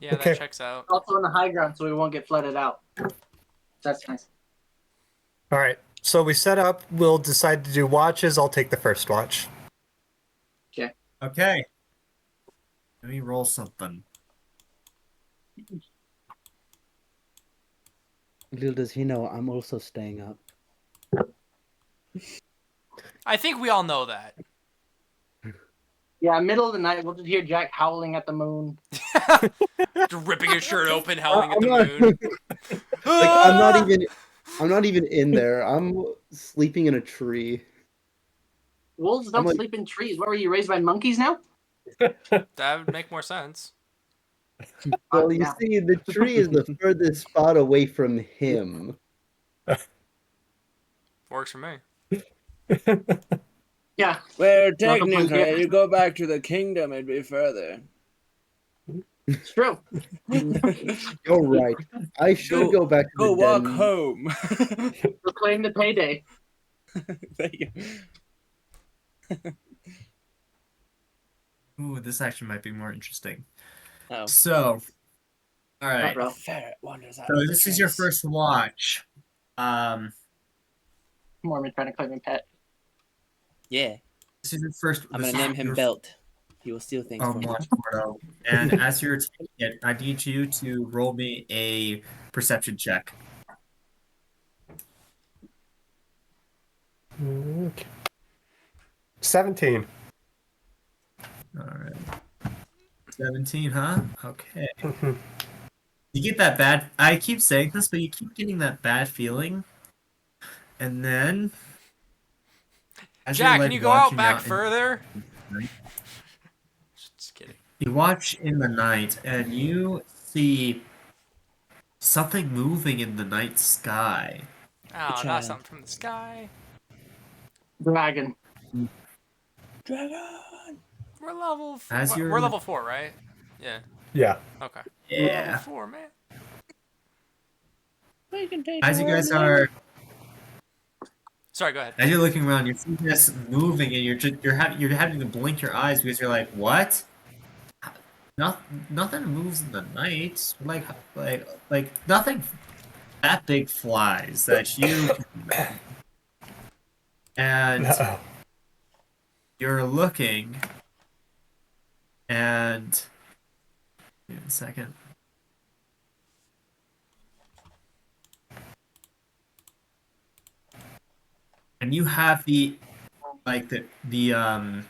Yeah, Okay. that checks out. Also on the high ground, so we won't get flooded out. That's nice. All right. So we set up. We'll decide to do watches. I'll take the first watch. Okay. Let me roll something. Little does he know, I'm also staying up. I think we all know that. Yeah, middle of the night, we'll just hear Jack howling at the moon. Just ripping his shirt open, howling at I'm the not- moon. Like, I'm not even in there. I'm sleeping in a tree. Wolves don't I'm like- sleep in trees. What were you, raised by monkeys now? That would make more sense. Well, you yeah. see, the tree is the furthest spot away from him. Works for me. Yeah. Well, Not the point technically, here. you go back to the kingdom, it'd be further. It's true. You're right. I should go back to Go the walk den. home. Proclaim the payday. There you go. Ooh, this actually might be more interesting. Oh. So, all right. Bro. Ferret wanders out. So of the this is your trees. first watch. Mormon trying to claim a pet. Yeah, This is your first. I'm this gonna is name him your Belt. He will steal things for me. watch, Porto. And as you're taking it, I need you to roll me a perception check. Okay. 17. All right. 17, huh? Okay. You get that bad. I keep saying this, but you keep getting that bad feeling, and then. as you're, Jack, like, can you go out watching back in- further? Just kidding. You watch in the night, and you see something moving in the night sky. Oh, not child. something from the sky. Dragon. Dragon. We're level. As you're- We're level 4, right? Yeah. Yeah. Okay. Yeah. Level 4, man. We can take As you the guys word are, Sorry, go ahead. as you're looking around, you're seeing this moving, and you're having to blink your eyes because you're like, what? Nothing moves in the night. Like nothing that big flies that you can, and Uh-oh. you're looking, and give me a second. And you have like the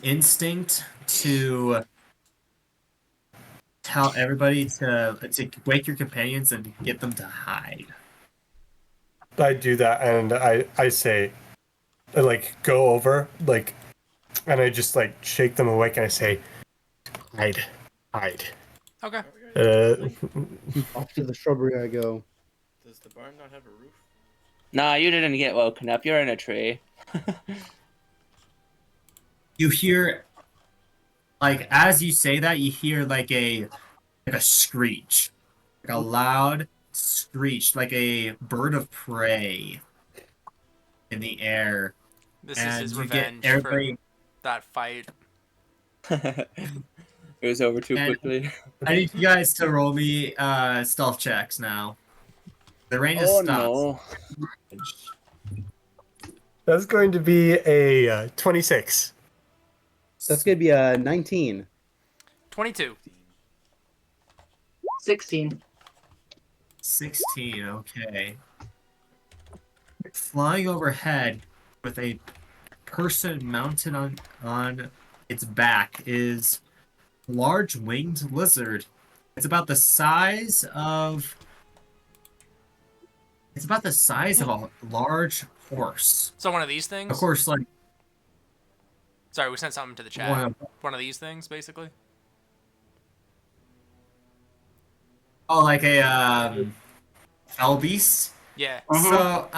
instinct to tell everybody to wake your companions and get them to hide. I do that, and I say, I, like, go over, like, and I just, like, shake them awake, and I say, hide, hide. Okay. Off to the shrubbery I go. Does the barn not have a roof? Nah, you didn't get woken up. You're in a tree. You hear, like, as you say that, you hear like a screech, like a loud screech, like a bird of prey in the air. This And is his you get revenge everybody- for that fight. It was over too And- quickly. I need you guys to roll me stealth checks now. The rain has Oh stopped. no. That's going to be a 26. That's gonna be a 19. 22. 16. 16, okay. Flying overhead with a person mounted on its back is a large winged lizard. It's about the size of a large horse. So one of these things? Of course, like Sorry, we sent something to the chat. One of these things, basically? like a fell beast. Yeah. So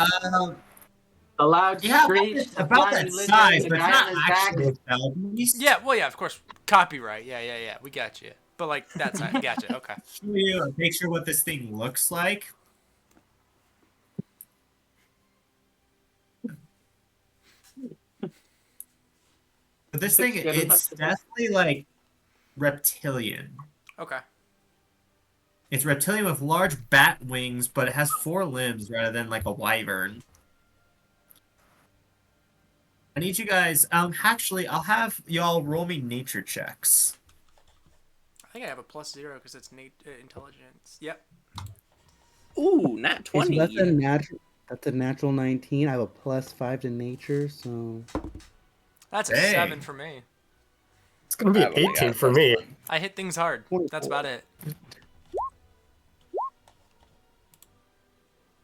The loud yeah, screech, the about flying that lizard, size, the but it's guy not on his back. actually a fell beast. Yeah, well, yeah, of course. Copyright. Yeah. We got you. But, like, that side. Gotcha. Okay. Picture what this thing looks like. But this thing, it's definitely like reptilian. Okay. It's reptilian with large bat wings, but it has 4 limbs rather than like a wyvern. I need you guys. Actually, I'll have y'all roll me nature checks. I think I have a +0 because it's intelligence. Yep. Ooh, not Okay, so 20. that's a natural 19. I have a +5 to nature, so That's a Dang. 7 for me. It's going to be I've an only got 18 a for me. +1. I hit things hard. 24. That's about it.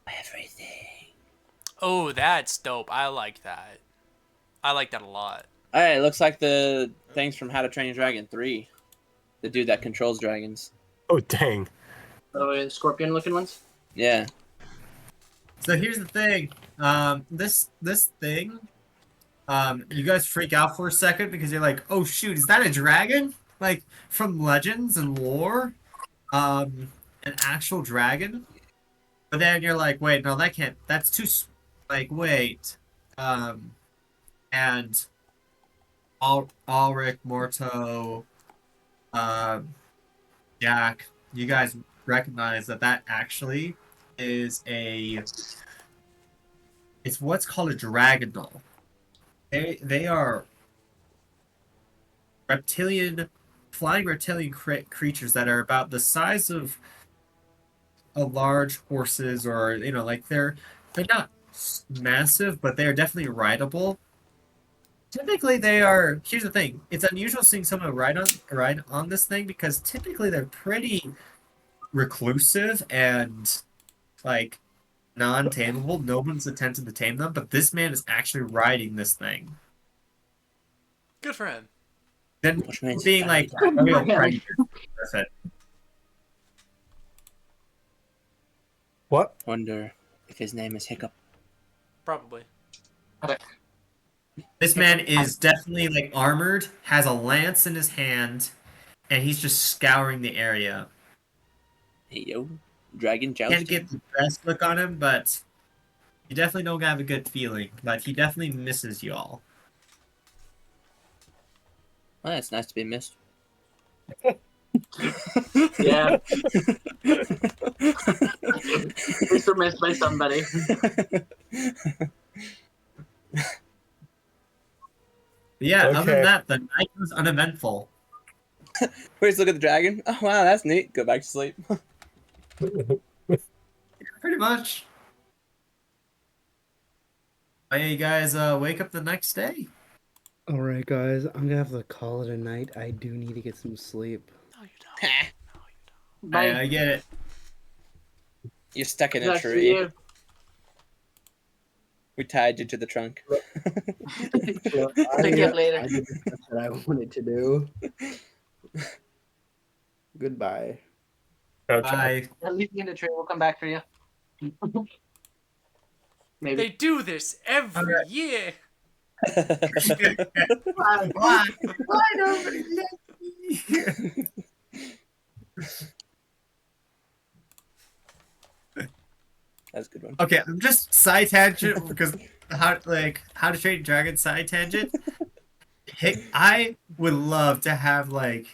Everything. Oh, that's dope. I like that. I like that a lot. Alright, looks like the things from How to Train Your Dragon 3. The dude that controls dragons. Oh, dang. The scorpion looking ones? Yeah. So here's the thing. This thing. You guys freak out for a second because you're like, oh shoot, is that a dragon? Like from legends and lore? An actual dragon? But then you're like, wait, no, that can't. That's too. Like, wait. And Ulrich, Morto, Jack, you guys recognize that actually is it's what's called a dragonal. They are flying reptilian creatures that are about the size of a large horses, or like they're not massive, but they are definitely rideable. Typically, they are. Here's the thing: it's unusual seeing someone ride on this thing because typically they're pretty reclusive and like non-tameable. No one's attempted to tame them, but this man is actually riding this thing. Good for him. Then Which means being like a real predator. That's it. What? Wonder if his name is Hiccup. Probably. This man is definitely like armored, has a lance in his hand, and he's just scouring the area. Hey yo, dragon Can't jousting. get the best look on him, but you definitely don't have a good feeling. But he definitely misses you all. Well, it's nice to be missed. Yeah. At least we're missed by somebody. But yeah, other than Okay. that, the night was uneventful. Where's look at the dragon? Oh wow, that's neat. Go back to sleep. Pretty much. Oh, yeah, you guys wake up the next day. All right, guys, I'm gonna have to call it a night. I do need to get some sleep. No, you don't. Bye. I get it. You're stuck in a Nice to see tree. you. We tied you to the trunk. Pick you up later. I did the stuff that I wanted to do. Goodbye. Bye. At least in the tree. We'll come back for you. Maybe. They do this every year. Why nobody let me? That's a good one. Okay, I'm just side tangent because how to train a dragon side tangent. I would love to have like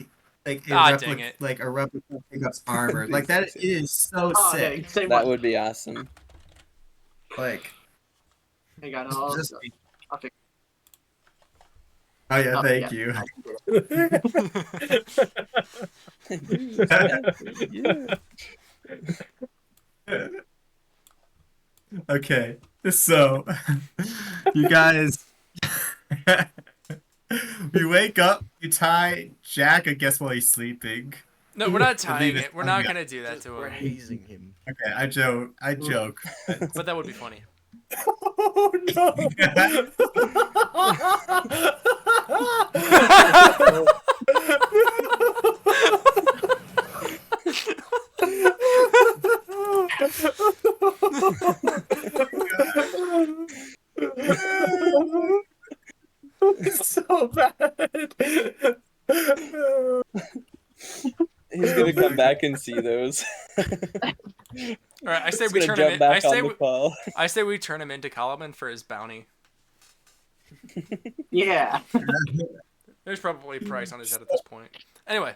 a dang it. replica pickups armor. Like that is so Oh, sick. hey, say That what? would be awesome. Like I got all just stuff. I'll fix oh yeah, Oh, thank yeah. Yeah. Okay, so you guys, you wake up, you tie Jack, I guess, while he's sleeping. No, we're not tying Leave it. We're not Yeah. gonna do that to We're him. hazing him. Okay, I joke. But that would be funny. Oh no! It's so bad. He's gonna come back and see those. All right, I say He's we gonna turn him. jump back I say on the call. I say we turn him into Caliban for his bounty. Yeah. There's probably a price on his head at this point. Anyway,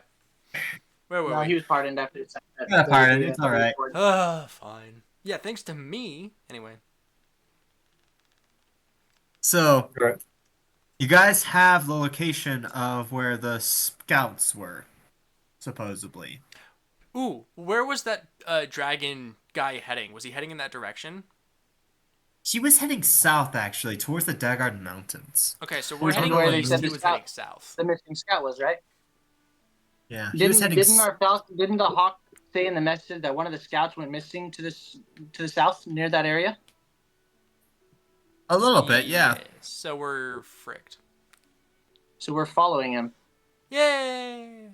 where were No, we? he was pardoned after the second. Yeah, pardoned. It's all right. Fine. Yeah, thanks to me. Anyway. So, Right. you guys have the location of where the scouts were, supposedly. Ooh, where was that dragon guy heading? Was he heading in that direction? He was heading south, actually, towards the Daggard Mountains. Okay, so we're Which is heading where they east. said He the was scout- heading south. The missing scout was, right? Yeah, he was heading Didn't the hawk say in the message that one of the scouts went missing to the south near that area? a little bit, yeah. So we're fricked. So we're following him. Yay!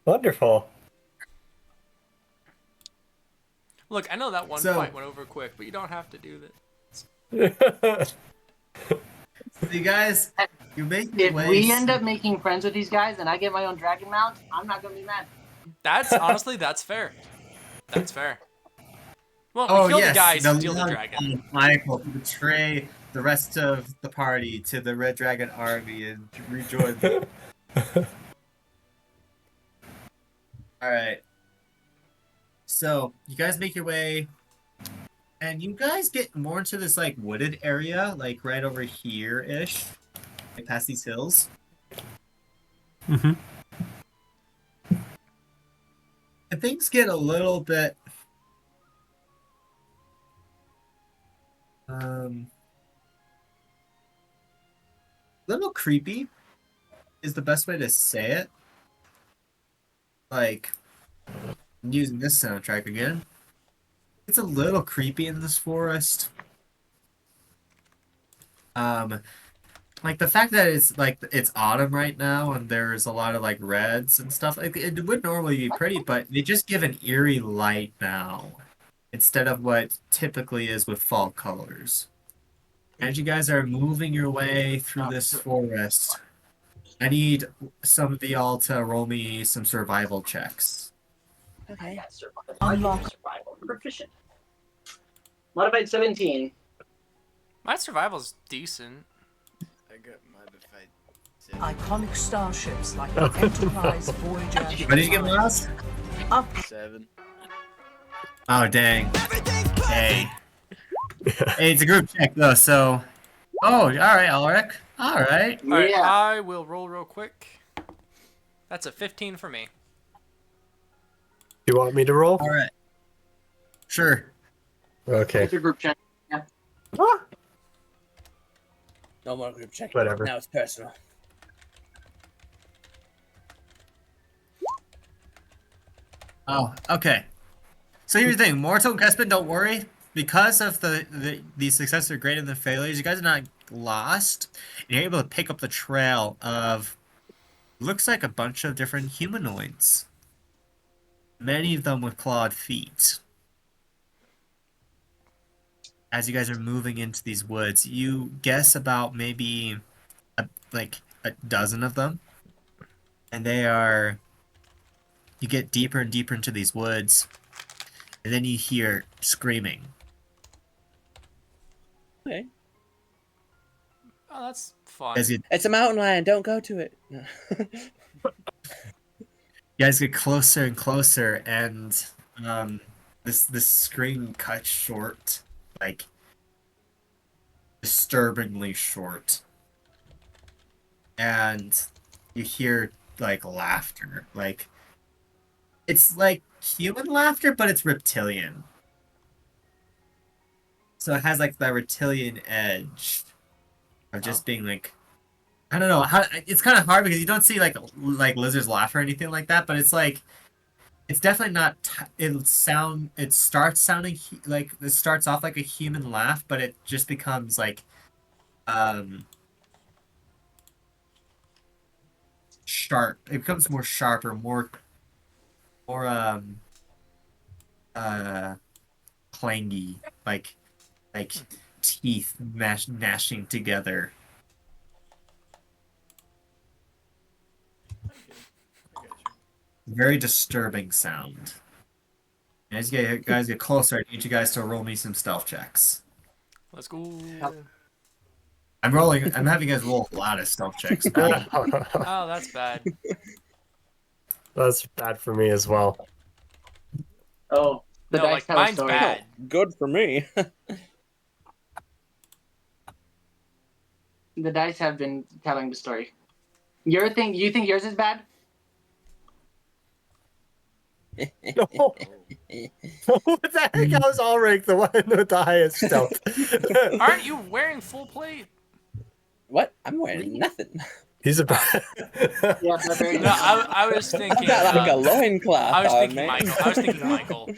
Wonderful. Look, I know that one So- fight went over quick, but you don't have to do that. So you guys, you make If your way. we end up making friends with these guys and I get my own dragon mount, I'm not gonna be mad. That's honestly, that's fair. That's fair. Well, we Oh killed yes, the guy, the steal the Leon dragon. Michael to betray the rest of the party to the Red Dragon army and rejoin them. All right. So you guys make your way, and you guys get more into this like wooded area, like right over here ish, like past these hills. Mhm. And things get a little bit little creepy is the best way to say it. Like, I'm using this soundtrack again. It's a little creepy in this forest. Like the fact that it's autumn right now and there's a lot of like reds and stuff. Like it would normally be pretty, but they just give an eerie light now instead of what typically is with fall colors. As you guys are moving your way through this forest, I need some of y'all to roll me some survival checks. I Okay. got survival. I got survival. Proficient. Modified 17. My survival's decent. I got modified. Iconic starships like the Enterprise, Voyager. What did you get, Miles? 7. Oh, dang. Hey. Hey, it's a group check, though, so... Oh, alright, Ulrich. Alright. All right, Yeah. I will roll real quick. That's a 15 for me. You want me to roll? Alright. Sure. Okay. It's a group check. Yeah. No more group check. Whatever. Now it's personal. Oh, okay. So here's the thing, Mortal and Crespin, don't worry. Because of the successes are greater than failures, you guys are not lost. You're able to pick up the trail of looks like a bunch of different humanoids. Many of them with clawed feet. As you guys are moving into these woods, you guess about maybe like a dozen of them. And they are... You get deeper and deeper into these woods. And then you hear screaming. Okay. Oh, that's fun. As you It's a mountain lion. Don't go to it. No. guys get closer and closer, and this scream cuts short, like disturbingly short, and you hear like laughter, like it's like human laughter, but it's reptilian. So it has like that reptilian edge of just being like, I don't know how. It's kind of hard because you don't see like lizards laugh or anything like that, but it's like, it's definitely not. It starts sounding like it starts off like a human laugh, but it just becomes like, sharp. It becomes more sharper, more clangy, like teeth gnashing together. Very disturbing sound. As you guys get closer, I need you guys to roll me some stealth checks. Let's go. I'm having you guys roll a lot of stealth checks. Oh, that's bad. That's bad for me as well. Oh, the No, dice like tell a mine's story. bad. Good for me. The dice have been telling the story. You think yours is bad? No. What the heck? I was Ulrich, the one with the highest stealth. Aren't you wearing full plate? What? I'm wearing nothing. He's a bad. Yeah, but very No, I was thinking. I've got like a loincloth. I was on, thinking man. Michael. I was thinking Michael.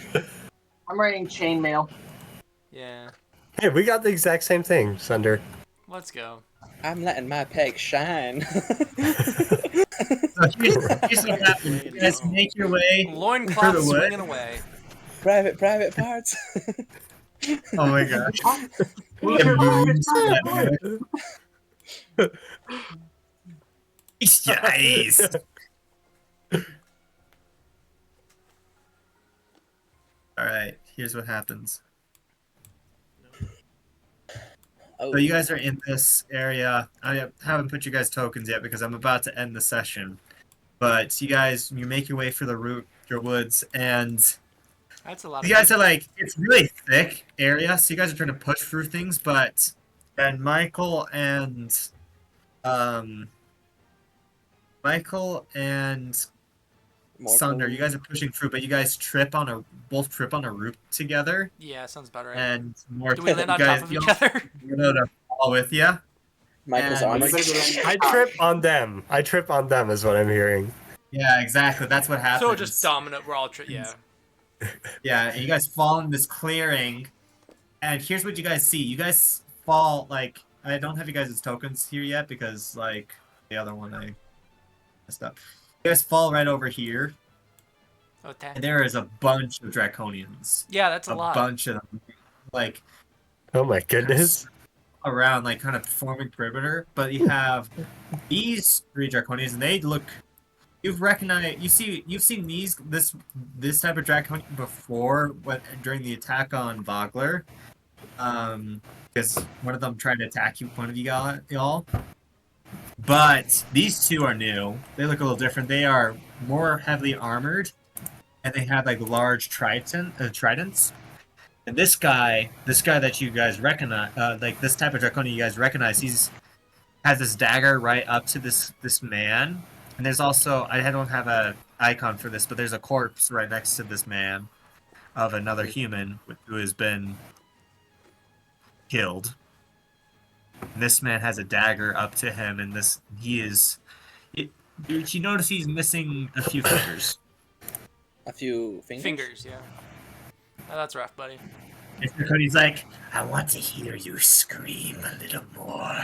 I'm wearing chainmail. Yeah. Hey, we got the exact same thing, Sunder. Let's go. I'm letting my peg shine. So here's what happens. You guys make your way Loincloth through the wood. swinging away. private parts. Oh my gosh. Yes. All right. Here's what happens. Oh. So you guys are in this area. I haven't put you guys tokens yet because I'm about to end the session. But you make your way through your woods, and That's a lot. you guys are like, it's really thick area, so you guys are trying to push through things. But then Michael and Sunder, you guys are pushing through, but you guys both trip on a root together, Yeah, sounds about right. and more. Do we land on you guys, top of each other? You know to fall with you. Michael's And- armor. I trip on them. I trip on them is what I'm hearing. Yeah, exactly. That's what happens. So just dominant. We're all yeah. Yeah, and you guys fall in this clearing, and here's what you guys see. You guys fall, like, I don't have you guys' tokens here yet because, like, the other one I messed up. You guys fall right over here, Okay. and there is a bunch of Draconians. Yeah, that's a lot. bunch of them. Like, Oh my goodness. around, like kind of forming perimeter. But you have these 3 Draconians, and they look. You've seen this type of Draconian before during the attack on Vogler. Because one of them tried to attack one of y'all. But these 2 are new. They look a little different. They are more heavily armored, and they have like large tridents. And this guy that you guys recognize, like this type of Draconian you guys recognize, has this dagger right up to this man. And there's also, I don't have a icon for this, but there's a corpse right next to this man of another human who has been killed. And this man has a dagger up to him, and you notice he's missing a few fingers. A few Fingers, yeah. Oh, that's rough, buddy. And Cody's like, I want to hear you scream a little more.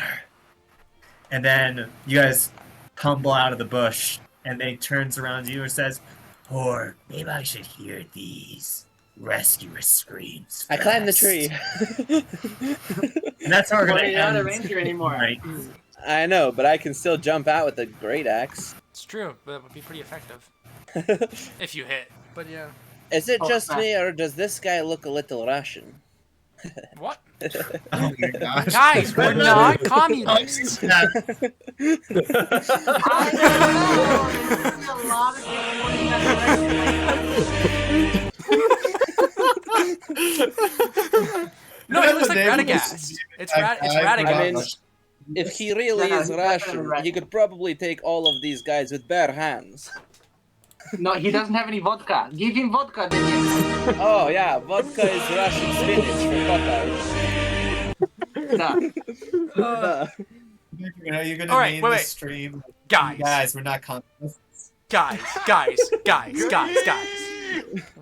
And then you guys tumble out of the bush, and then he turns around to you and says, or maybe I should hear these rescuer screams I climbed the tree. And that's how we're Well, going to you're not a end. ranger anymore. Right. I know, but I can still jump out with a great axe. It's true, but it would be pretty effective if you hit. But yeah. Is it Oh, just snap. me, or does this guy look a little Russian? What? Oh my gosh. Guys, we're not communists. I don't know. There's a lot of people pointing that No, it looks like Radagast. It's Radagast. I mean, if he really No, is he's Russian, definitely Russian. he could probably take all of these guys with bare hands. No, he doesn't have any vodka. Give him vodka, then yes. Oh yeah, vodka is Russian spinach for vodka. No. You're gonna All right, name wait, this wait. stream. Guys, We're not communists. guys.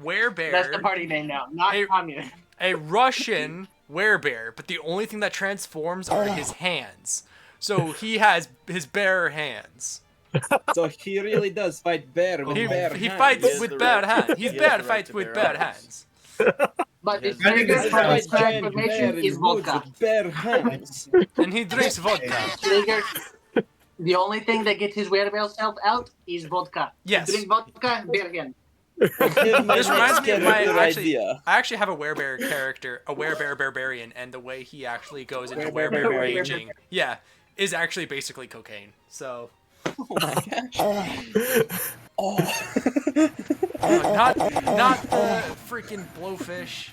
Werebear. That's the party name now, not Hey. communist. A Russian werebear, but the only thing that transforms are his hands. So he has his bare hands. So he really does fight bare with bare He hands. fights He has with the bare right- hands. He's he has bare the right fights to with bear bare arms. hands. But Yes, it's I very think good it's for right. his transformation is vodka. with bare hands. And he drinks vodka. Trigger. The only thing that gets his werebear self out is vodka. Yes. Drink vodka, beer again. This reminds me of my idea. I actually have a werebear character, a werebear barbarian, and the way he actually goes into Werebear werebear barbarian. raging, yeah, is actually basically cocaine. So Oh my gosh. Oh. not the freaking blowfish.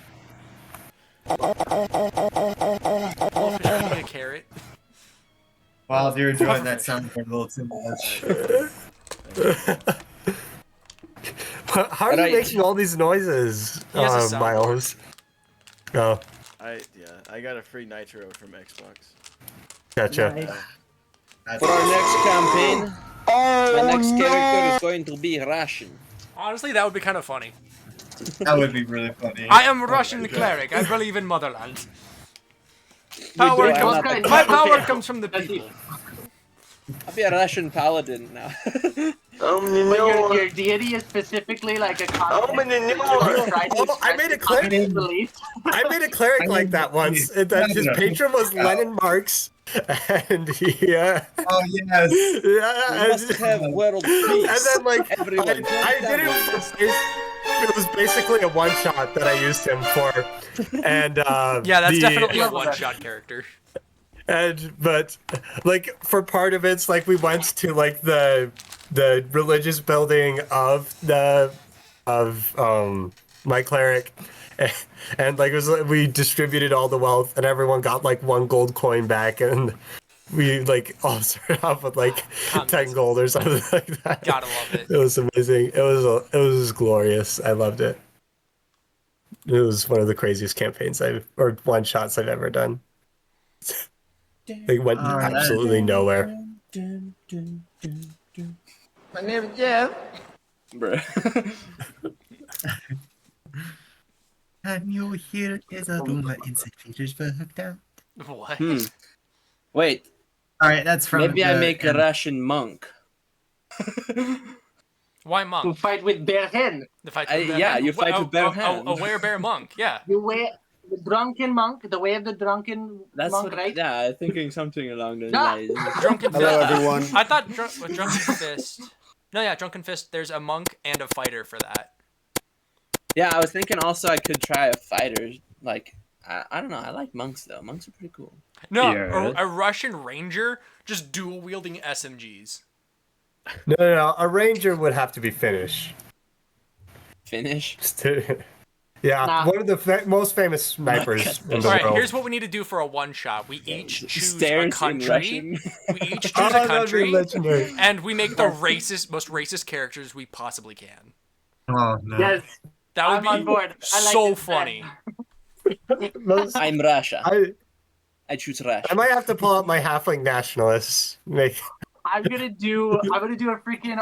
Blowfish eating a carrot. Wow, you're enjoying that sound a little too much. How are you Right. making all these noises, He has a soundboard. Miles? Oh, I got a free nitro from Xbox. gotcha. That's For our next campaign, my next character is going to be Russian. Honestly, that would be kind of funny. That would be really funny. I am a Russian cleric. I believe in motherland. Power drink comes, vodka and my you power prepare. comes from the people. I'll be a Russian paladin now. But your deity is specifically like a communist. Oh, I made a cleric. Belief. I made a cleric like that once. That his patron was Lenin Marx, and he, Oh yes. yeah, We must have world peace. and then like Everyone, I jump did down. it was basically a one shot that I used him for, and Yeah, that's the- definitely a one-shot character. but like for part of it's like we went to like the religious building of my cleric, and like it was we distributed all the wealth and everyone got like 1 gold coin back, and we like all started off with like 10 gold or something like that. Gotta love it. It was amazing. It was glorious. I loved it. It was one of the craziest campaigns or one shots I've ever done. They went absolutely nowhere. My name is Jeff. Bruh. Can you hear is a rumor inside Petersburg down? What? Wait, Alright, that's from maybe I make a Russian monk. Why To monk? fight with bare hand. The fight Yeah, you fight with bare hands. A werebear monk, yeah. You wear the drunken monk, the way of the drunken That's monk, what, right? yeah, thinking something along those Ah! lines. Drunken Hello, Fist. everyone. I thought with Drunken Fist. No, yeah, Drunken Fist. There's a monk and a fighter for that. Yeah, I was thinking also I could try a fighter. Like, I don't know. I like monks though. Monks are pretty cool. No, Yeah. a Russian ranger just dual wielding SMGs. No. A ranger would have to be Finnish. Finnish. Yeah, Nah. one of the most famous snipers in the All right, world. here's what we need to do for a one shot. We each choose a Stares in country. Russian. We each choose Oh, a that'd be country, legendary. and we make the most racist characters we possibly can. Oh no. Yes, That would I'm be on board. I like so this funny. Most- I'm Russia. I choose Russia. I might have to pull out my halfling nationalists. I'm gonna do a freaking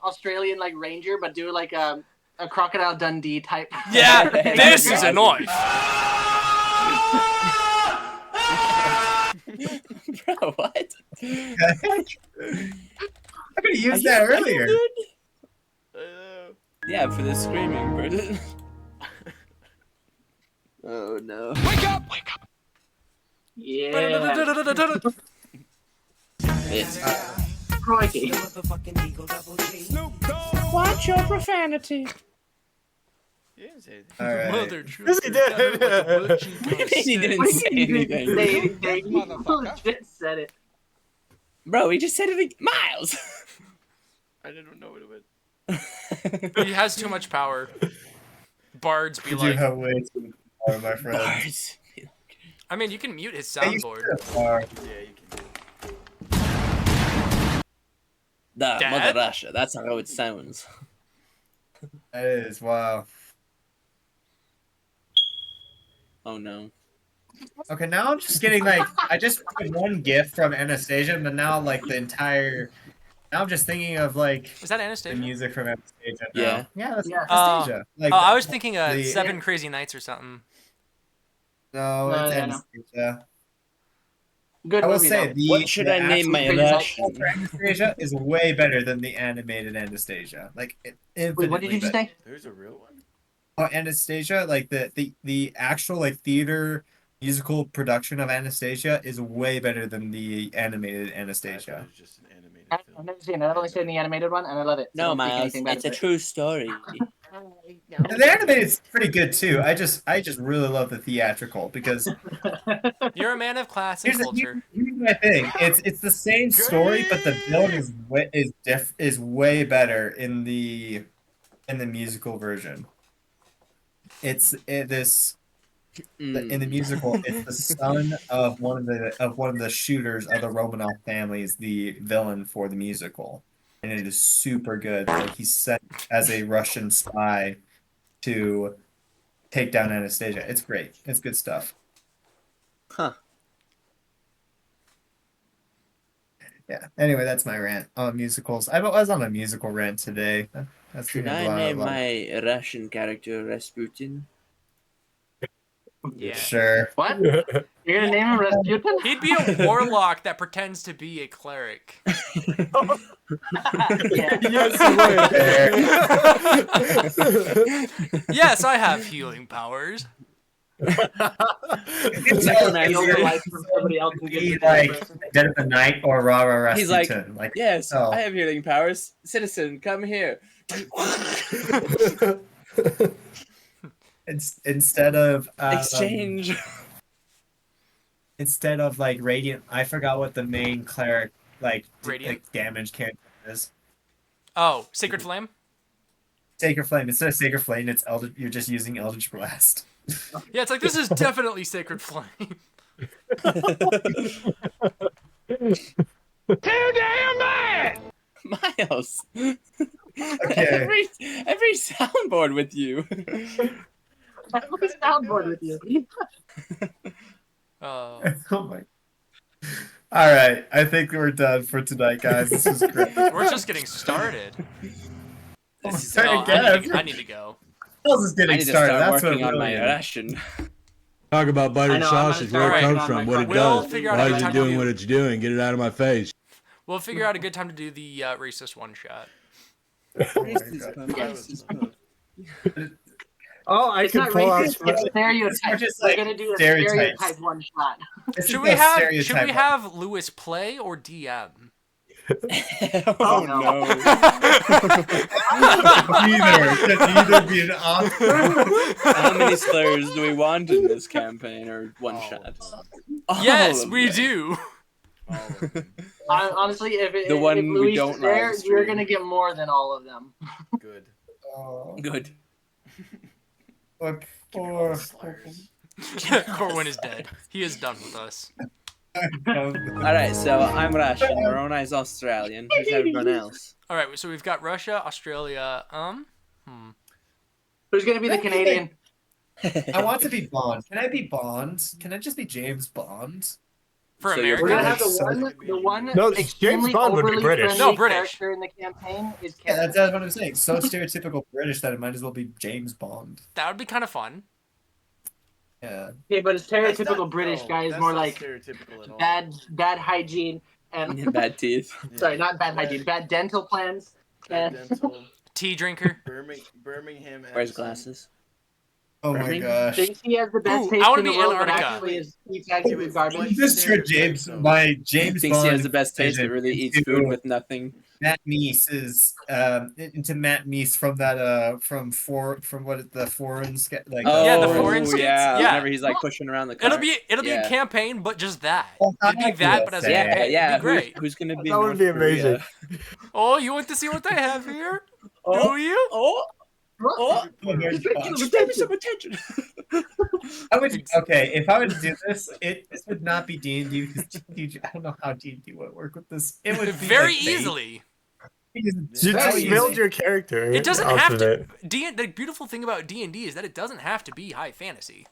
Australian like ranger, but do like a Crocodile Dundee type. Yeah, this is a knife. Bro, what? I could have used that earlier. Yeah, for the screaming person. Oh no. Wake up! Yeah. Yes. Crikey. Watch your profanity. You didn't say anything. All right. Mother Yes, he did. He didn't say anything. They legit said it. Bro, he just said it again. Miles! I didn't know what it would. He has too much power. Bards be You like, have way too much power, my friend. Bards. I mean, you can mute his Yeah, you soundboard. still are. Yeah, you can do it. Da, Dad? Mother Russia. That's how it sounds. That is wow. Oh no. Okay, now I'm just getting like I just put one gift from Anastasia, but now like the entire. Now I'm just thinking of like Is that the Anastasia? music from Anastasia. Now. Yeah. Yeah, that's Yeah. Anastasia. Like, Oh, I was thinking the- 7 Crazy Nights or something. No, No, it's no. Anastasia. Good I will movie, say though. the What should the I name my actual Russian? musical for Anastasia is way better than the animated Anastasia. Like Wait, what did you just better. say? There's a real one? Oh, Anastasia, like the actual like theater musical production of Anastasia is way better than the animated I thought Anastasia. it was just an animated I've film. never seen it. I've only seen the animated one, and I love it. So No, don't think Miles. anything bad It's a about it. true story. The animated is pretty good too. I just really love the theatrical because You're a man of class and culture. here's my thing. It's the same story, but the villain is way better in the musical version. In the musical, it's the son of one of the shooters of the Romanov family is the villain for the musical, and it is super good. Like he's sent as a Russian spy to take down Anastasia. It's great. It's good stuff. Huh. Yeah. Anyway, that's my rant on musicals. I was on a musical rant today. That's Should I name my Russian character Rasputin? Yeah. Sure. What? You're gonna name him Rasputin? He'd be a warlock that pretends to be a cleric. Yeah. Yes, I have healing powers. Steal the life from somebody else and give Be it to that like person. Dead of the Night or Rara He's like, Rasputin. yes, oh. I have healing powers. Citizen, come here. Instead of Exchange. instead of like Radiant, I forgot what the main cleric Radiant? like damage character is. Oh, Sacred Flame? Sacred Flame. Instead of Sacred Flame, it's Eldritch. You're just using Eldritch Blast. Yeah, it's like, this is definitely Sacred Flame. Miles. Okay. Every soundboard with you. I'm on the soundboard with you. Oh. Oh my. All right, I think we're done for tonight, guys. This was great. We're just getting started. This is Oh, Sorry, I need to go. Else is I getting need to started. start That's what working on really my is. Russian. Talk about I buttered know, I'm gonna sausage, start where it working comes on from, my what it crocodile. We'll does. figure out Why a is good it time to doing do. what it's doing? Get it out of my face. We'll figure out a good time to do the racist one shot. Oh my God. Oh, I It's can not pull out. racist. It's stereotype. just We're like gonna do a stereotypes. stereotype one shot. This is Should the we have stereotype. Lewis play or DM? Oh no. no. Neither. Could neither be an option. How many Slayers do we want in this campaign, or one All shot? of them. All Yes, of we them. do. All of them. Honestly, The one if we Luis don't is there, live you're stream. gonna get more than all of them. Good. Good. But Give me all the poor. Slayers. Corwin is dead. He is done with us. Alright, so I'm Russian, Moroni is Australian. Who's everyone else? All right, so we've got Russia, Australia. Who's gonna be the Canadian? I want to be Bond. Can I be Bond? Can I just be James Bond? For So you're We're gonna America. have the one No, James extremely Bond would be overly British. friendly No, British. character in the campaign is Yeah, Kevin. that's what I'm saying. So stereotypical British that it might as well be James Bond. That would be kind of fun. Yeah. Okay, but it's That's stereotypical not- British no, guy is that's more not like stereotypical at all. bad hygiene and Bad teeth. Yeah. sorry, not bad hygiene, bad dental plans. Bad And dental. Tea drinker. Birmingham. Wears accent. glasses. Oh my Right? gosh. thinks he has the best Ooh, taste I wanna in the be world, but Antarctica. actually is eats actually Wait, garbage. what? This is James. My James Thinks Bond. he has the best taste, but really eats food with nothing. Matt Meese is into Matt Meese from that from what is the foreign like Oh, Yeah, the foreign skits? yeah. Yeah. Whenever he's like pushing around the car. It'll be a Yeah. campaign, but just that. Oh, It'd be that, but as a yeah, campaign. Yeah, It'd be great. Who's gonna be? That would North be amazing. Korea? Oh, you want to see what they have here? Oh, Do you? oh, oh! There's Just pay me some attention. I would okay if I were to do this. This would not be D&D because D&D, I don't know how D&D would work with this. It would be Very like, easily. You Very just easy. build your character. It doesn't off have of to. it. The beautiful thing about D&D is that it doesn't have to be high fantasy.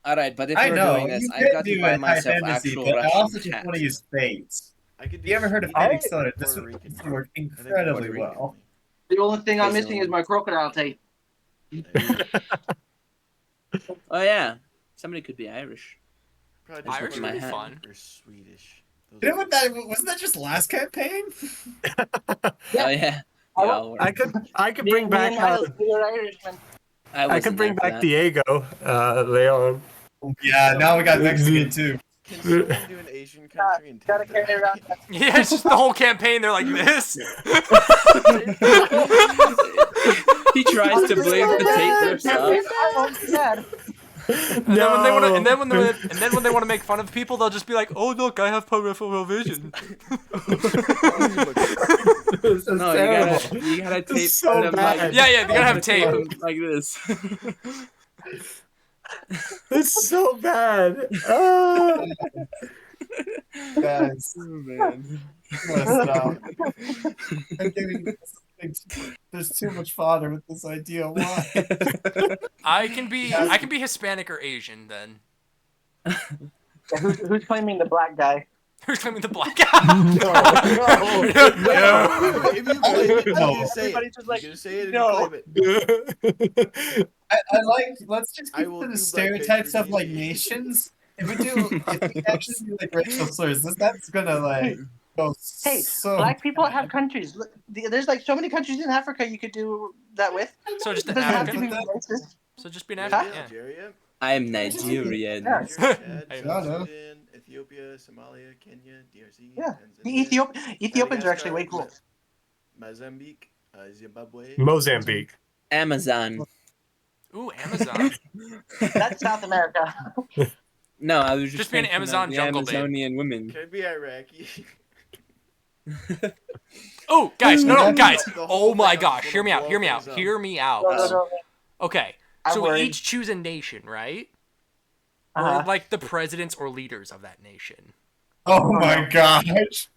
All right, but if I we're know doing this, you I've could got do to buy it high myself fantasy, actual but I Russian also just cats. want to use fades. I could do You ever heard of Sweden, Fade Accelerator? This Puerto would Rican. work I think incredibly Puerto Rican. well. The only thing I'm missing is my crocodile tape. Oh yeah, somebody could be Irish. Probably Irish Puerto would be Rican fun. Or Swedish. Those You know are- what that wasn't that just last campaign? Oh yeah. I Yeah, I'll work. I could bring back Me and Miles, we are Irishmen. I wasn't could bring there for back that. Diego, Leon. Yeah, now we got Mexican too. Can someone do an Asian country and Gotta take carry that? around. Yeah, it's just the whole campaign. They're like this. He tries to blame the tape himself. I won't be sad. And then when they want to, and then when they want to make fun of people, they'll just be like, "Oh look, I have peripheral vision." This is No, terrible. you gotta tape It's so them bad. like Yeah, they gotta have tape. them like this. It's so bad. Ah. Guys, Oh, man. stop. I'm getting- There's too much fodder with this idea. Why? I can be Hispanic or Asian then. Who's claiming the black guy? Who's claiming the black guy? If you claim it, you No. can say it. Everybody's just like, You can say it and no. you claim it. I like. Let's just I keep will to do the blackface stereotypes for of like D&D. nations. If we actually do like racial slurs, that's gonna like go Hey, so. black people have countries. Look, there's like so many countries in Africa you could do that with. So just It an doesn't have to African. be racist. So just be an Nigeria, African. Yeah. Algeria, I'm Nigerian. Yeah. Chad, I don't know. Sudan, Ethiopia, Somalia, Kenya, DRC, Yeah. Tanzania, Ethiopians are actually way cool. Mozambique, Zimbabwe, Mozambique. Amazon. Ooh, Amazon. That's South America. No, I was Just be an thinking of Amazon the jungle babe. Amazonian women. Can it be Iraqi? Oh, guys, no, guys. The whole Oh my thing, gosh, I'm hear me gonna out, hear me blow out, things up. hear me out. No. Okay, I'm so we worried. each choose a nation, right? Or Uh-huh. like the presidents or leaders of that nation. Oh my gosh.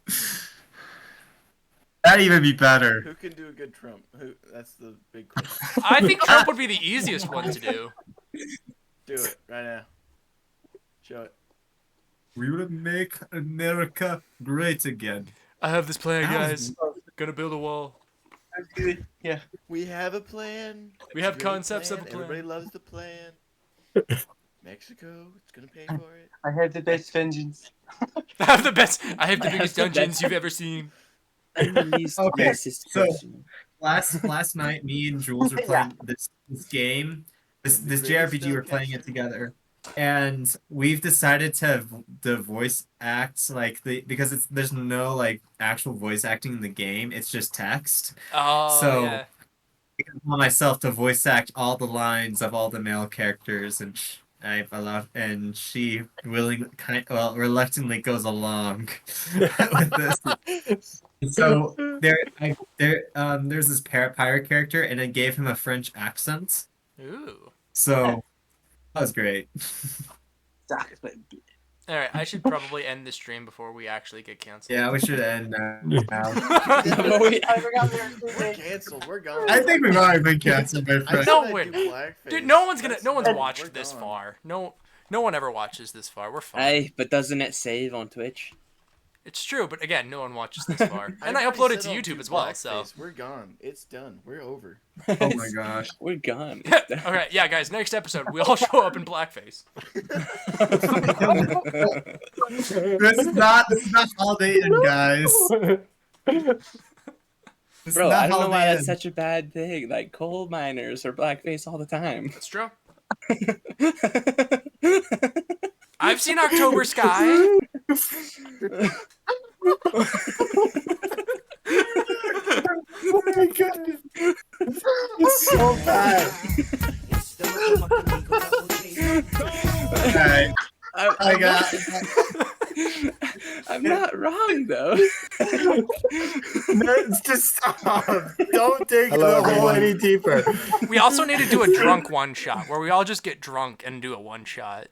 That'd even be better. Who can do a good Trump? Who? That's the big question. I think Trump would be the easiest one to do. Do it right now. Show it. We would make America great again. I have this plan, That guys. Gonna build a wall. Yeah. We have a plan. We have It's a great concepts of a plan. Everybody loves the plan. Mexico, it's gonna pay for it. I have the best vengeance. I have the best. I have the I have biggest the dungeons best- you've ever seen. I'm the least Okay, racist so- person. Last night, me and Jules were playing this game. this JRPG, we're playing it together, and we've decided to the voice act like because there's no like actual voice acting in the game. It's just text. Oh, So yeah. I can allow myself to voice act all the lines of all the male characters, and I've allowed, and she reluctantly goes along with this. So there's this pirate character, and it gave him a French accent. Ooh. So that was great. All right, I should probably end the stream before we actually get canceled. Yeah, we should end now. I forgot we were We're canceled. We're gone. I think we've already been canceled, my friend. No way. Dude, no one's We're watched this gone. far. No one ever watches this far. We're fine. Hey, but doesn't it save on Twitch? It's true, but again, no one watches this far. And I already upload it said to I'll YouTube do as well, so. blackface. We're gone. It's done. We're over. Oh my gosh. We're gone. Alright, yeah, guys, next episode, we all show up in blackface. This is not Holiday Inn, guys. This Bro, is not I don't know Holiday why that's Inn. such a bad thing. Like, coal miners are blackface all the time. That's true. I've seen October Sky. Oh my god. It's so bad. Alright, I got. I'm not wrong though. Just stop. Don't dig Hello, the hole everyone. any deeper. We also need to do a drunk one-shot, where we all just get drunk and do a one-shot.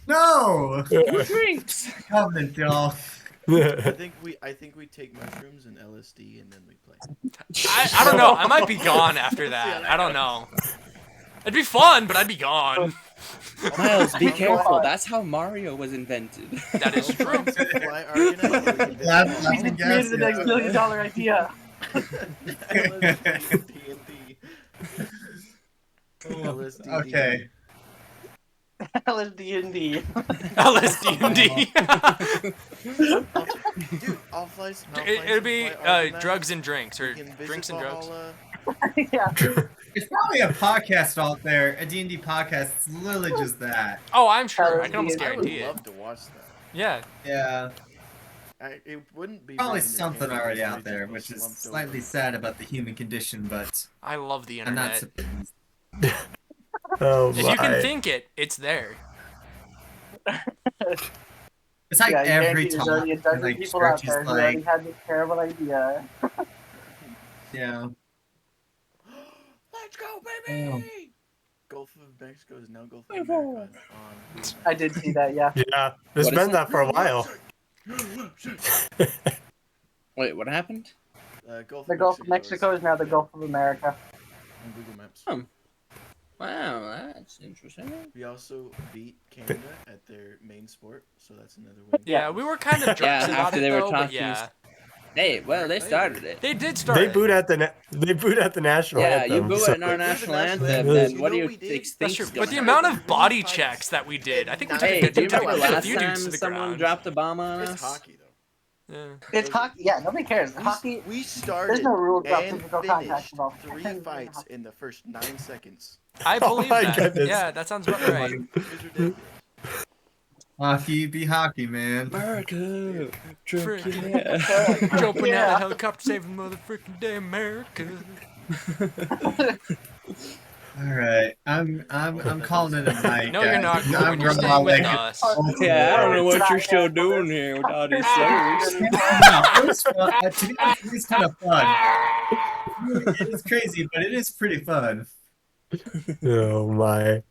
No! Drinks. Covenant, y'all. I think we take mushrooms and LSD and then we play. I don't know. I might be gone after that. I don't know. It'd be fun, but I'd be gone. Miles, be careful. That's how Mario was invented. That is true. Fly Argonite. Laughing gas, Created the next yeah. $1 million idea. LSD. Okay. LSD&D. LSD&D. Dude, I'll fly some. It'd be drugs and drinks, or drinks and drugs. Yeah. It's probably a podcast out there, a D&D podcast. It's literally just that. Oh, I'm sure. I can almost I would guarantee it. love to watch that. Yeah. Yeah. It wouldn't be Probably very something entertaining already if out they there, just which is slumped slightly over. sad about the human condition, but I love the I'm not internet. surprised. Oh If you can think it, it's there. It's like Yeah, I every guarantee there's talk already a dozen like people out church there is who already like, had this terrible idea. yeah. Let's go, baby! Oh. Gulf of Mexico is now Gulf of America. I did see that, yeah. Yeah, it's What is been it? that for a while. Wait, what happened? The Gulf of Mexico is now the Gulf of America. on Google Maps. Wow, that's interesting. We also beat Canada at their main sport, so that's another win. Yeah, we were kind of jerks Yeah, about after it, they were though, but talking yeah. Hey, well, they started it. They did start They it. boot at the national Yeah, anthem. you boo so- at our national national anthem, anthem. then You what do know you we did? think? That's true. But gonna the happen? amount of body checks that we did, I think we took Hey, a do you good remember a last few time dudes to the someone ground. dropped a bomb on It's us? hockey, though. Yeah. It's hockey. Yeah, nobody cares. Hockey. We started There's no rules about and physical contact finished involved. 3 fights in the first 9 seconds. I believe my that. goodness. Yeah, that sounds about right. It was ridiculous. Hockey be hockey, man. America, Frick. yeah. Jumping out Yeah. of helicopter, saving motherfucking day America. All right, I'm calling it a night. No, you're not. guys. Corbin. I'm You're staying with like, us. Yeah, I don't know what It's you're not still yet. doing here with all these slurs. it was fun. To be honest, it was kind of fun. It is crazy, but it is pretty fun. Oh my.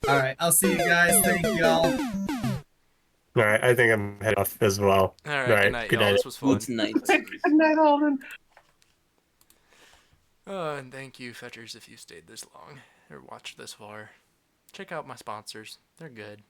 All right, I'll see you guys. Thank you all. All right, I think I'm heading off as well. All right, good night, good y'all. night. This was fun. Good night. Good night, Alden. Oh, and thank you, Fetchers, if you stayed this long or watched this far. Check out my sponsors. They're good.